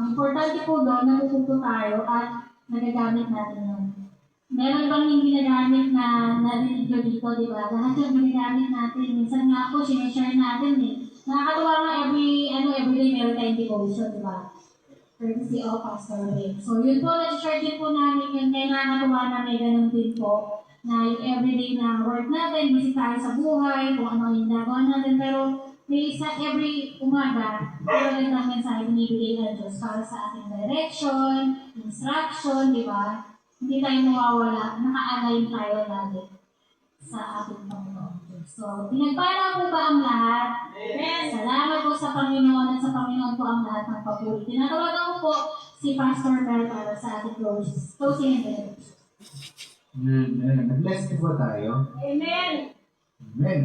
Importante po doon, natututo tayo at nagagamit natin yun. Meron bang hindi nagamit na narinig nyo dito, di ba? Lahat yung ginagamit natin. Minsan nga po, sinishare natin eh. Nakakatuwa nga everyday meron tayong devotion, di ba? Courtesy of Pastor Ray. So yun po, na-share din po namin yun. Kaya nakakatuwa na may ganun din po na yung everyday na work natin, busy tayo sa buhay, kung ano yung nagawa natin. Pero may isa every umaga, meron lang mensahe binibigay ng Diyos para sa ating direction, instruction, di ba? Hindi tayo mawawala, naka-align tayo lagi sa ating Panginoon. So, pinagpala po ba ang lahat? Amen. Salamat po sa Panginoon at sa Panginoon po ang lahat ng papuri. Tinatawagan ko po si Pastor Mel para sa ating closing event. Amen. Nag-bless po ba tayo? Amen! Amen.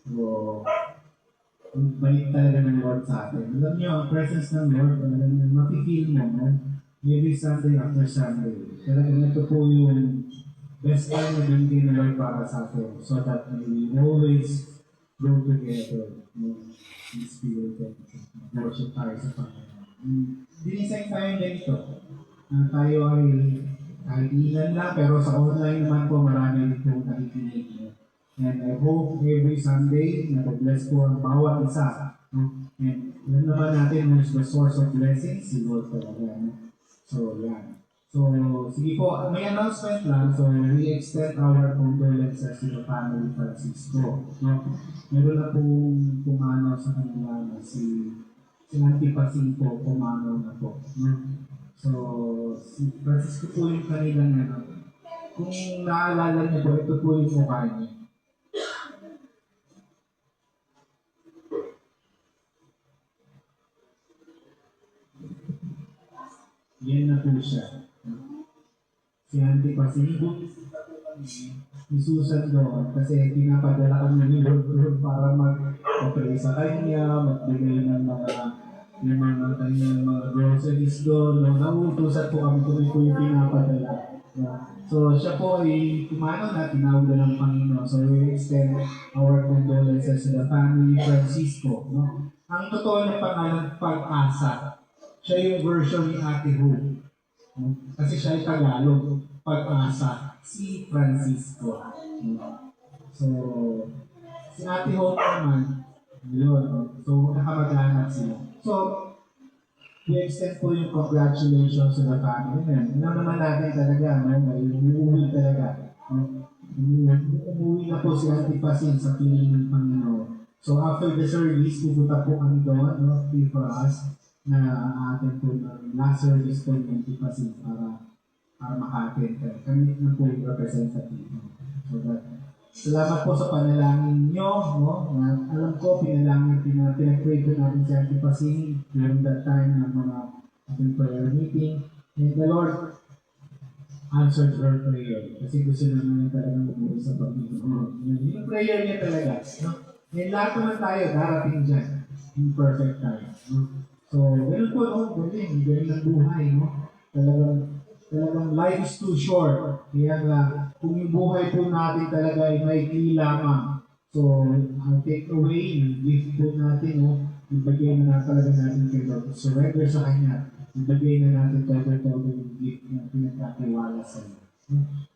So, balik talaga ng Lord sa atin. Alam niyo, ang presence ng Lord, alam niyo, makikil mo, no? Every Sunday after Sunday. Talagang ito po yung best time na binigay ng Lord para sa atin so that we always go together in spirit and worship tayo sa Panginoon. Dinisay tayo ganito. Tayo ay kahit ilan lang, pero sa online naman po marami rin po nakikinig. And I hope every Sunday na bless po ang bawat isa. And alam naman natin who's the source of blessings, si Lord talaga. So, yan. So, sige po, may announcement lang. So, we extend our condolences to the family Francisco. No? Meron na pong pumanaw sa kanila na si Auntie Pacinco pumanaw na po. No? So, si Francisco po yung kanilang kung naalala niyo po, ito po yung mukha niya. Yan na po siya. Si Auntie Pacinco, ni Susan doon, kasi pinapadala kami ni Lord para mag-pray sa kanya, magbigay ng kanyang mga groceries doon. No? Nauutusan po kami kung ito yung pinapadala. So, siya po ay kumano na tinawag ng Panginoon. So, we extend our condolences to the family Francisco. No? Ang totoo ng pangalan, Pag-asa. Siya yung version ni Ate Hope. Kasi siya ay Tagalog, Pag-asa, si Francisco. So, si Ate Hope naman, yun. So, nakamag-anak sila. So, we extend po yung congratulations to the family. Alam naman natin talaga, no? May umuwi talaga. Umuwi na po si Auntie Pacin sa piling ng Panginoon. So after the service, pupunta po kami doon, no, pray for us, na atin po ng last service po ng Tipasin para maka-attend kayo. Kami na po yung representative. So that, salamat po sa panalangin nyo, no? Na alam ko, pinag-pray po natin sa Tipasin during that time ng mga ating prayer meeting. And the Lord answered her prayer. Kasi gusto naman niya talagang mabuhay sa Panginoon. Yung prayer niya talaga. No? And lahat naman tayo darating dyan. In perfect time. No? So, ganun po, no? Ganun ng buhay. No? Talagang life is too short. Kaya nga, kung yung buhay po natin talaga ay maikli lamang. So, ang take away, yung gift po natin, no? Ibigay na talaga natin kay Lord. Surrender sa Kanya. Ibigay na natin talaga yung gift na pinagkakiwala sa iyo.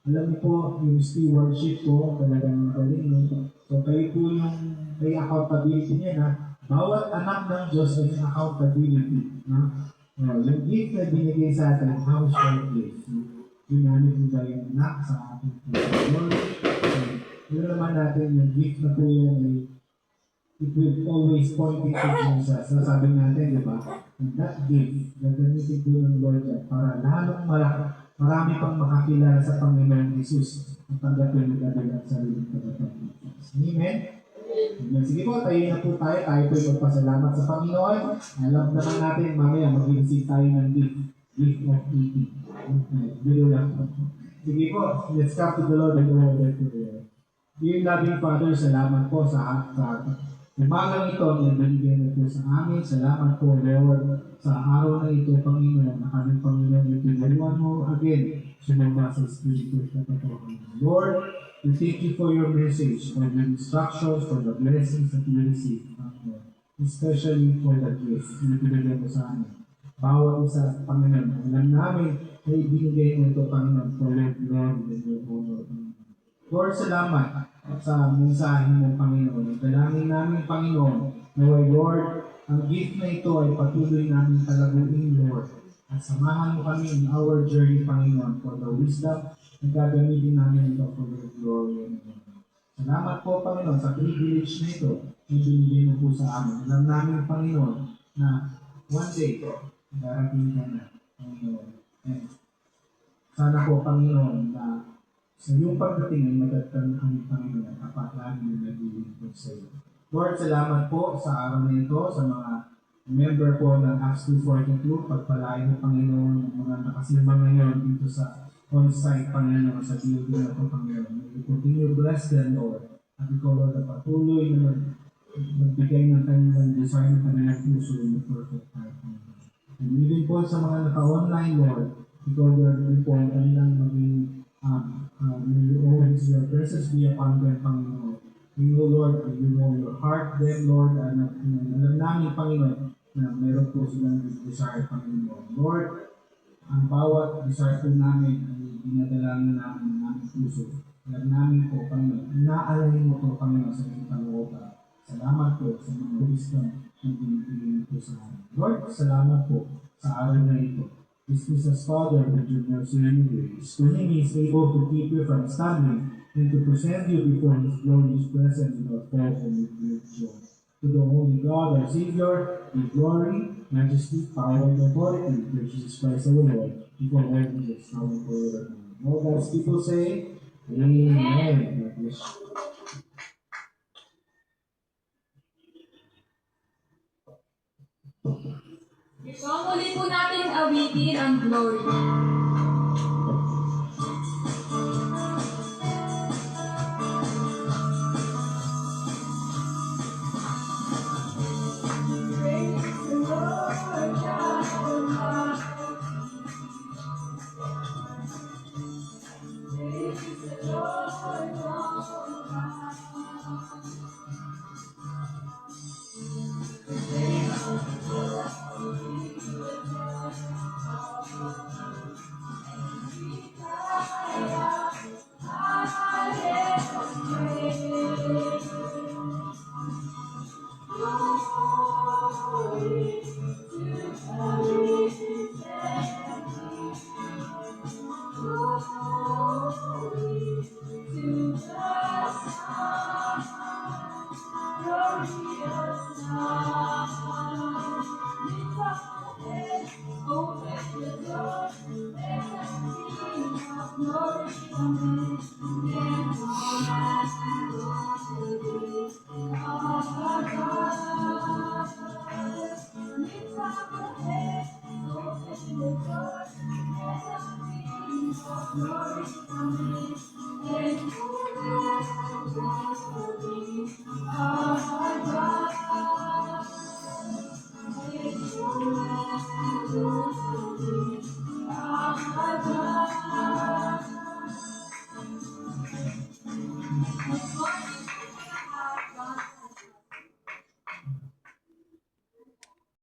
Alam niyo po, yung stewardship po, talagang galing. No? So, kayo po yung may accountability niya na bawat anak ng Diyos ay may accountability. No? Yung gift na binigay sa atin, how short gift. Ginamit mo ba yung anak sa ating Lord? Yun naman natin, yung gift na po yan ay it will always point it to Jesus. Sasabi natin, di ba? And that gift, gagamitin po ng Lord yan para lalong marami pang makakilala sa Panginoon Jesus at tanggapin ng kanilang sariling pagkakalipas. Amen? Sige po, tayo na po tayo. Tayo po yung magpasalamat sa Panginoon. Alam naman natin, mamaya mag-receive tayo ng gift. Gift of eating. Bilo lang po. Sige po, let's come to the Lord and go over to prayer. Dear loving Father, salamat po sa umagang ito na binigyan mo po sa amin. Salamat po, Lord, sa araw na ito, Panginoon, na kaming Panginoon, itinuruan mo again, sumamba sa Espiritu sa Panginoon. Lord, we thank you for your message, for the instructions, for the blessings that we receive, Panginoon. Especially for the gifts na pinigyan mo sa amin. Bawat isa, Panginoon, alam namin na ibinigay mo ito, Panginoon, for your glory and your honor, Panginoon. Lord, salamat sa mensahe ng Panginoon. Dalangin namin, Panginoon, na Lord, ang gift na ito ay patuloy namin talaguin, Lord. At samahan mo kami in our journey, Panginoon, for the wisdom na gagamitin namin ito for your glory. Salamat po, Panginoon, sa privilege na ito na binigay mo po sa amin. Alam namin, Panginoon, na one day, darating ka na, Panginoon. And sana po, Panginoon, na sa iyong pagdating ay matatang kami, Panginoon, kapag lagi na nagiging po sa iyo. Lord, salamat po sa araw na ito, sa mga member po ng Acts 2:42, pagpalain ng Panginoon, mga nakasimba ngayon dito sa on-site, Panginoon, sa building na ito, Panginoon. We continue to bless them, Lord. At ikaw, Lord, na patuloy na magbigay ng kanilang design ng kanilang puso in the perfect time, Panginoon. And even po sa mga naka-online, Lord, ikaw, Lord, po ang kanilang maging may you always your presence be upon them, Panginoon. You know, Lord, you know your heart, them, Lord, and alam namin, Panginoon, na meron po silang desire, Panginoon. Lord, ang bawat desire po namin ay dinadalangin namin ng aming puso. Alam namin po, Panginoon, inaalahin mo po, Panginoon, sa iyong kalooban. Salamat po sa mga wisdom na binibigay po sa amin. Lord, salamat po sa araw na ito. Dismiss us, Father, with your mercy and grace. To him he is able to keep you from stumbling and to present you before his glorious presence without fault and with great joy. To the only God, our Savior, with glory, majesty, power, and authority, through Jesus Christ our Lord, before all ages, now and forever. All God's people say, Amen. God bless you. So, muli po natin awitin ang glory.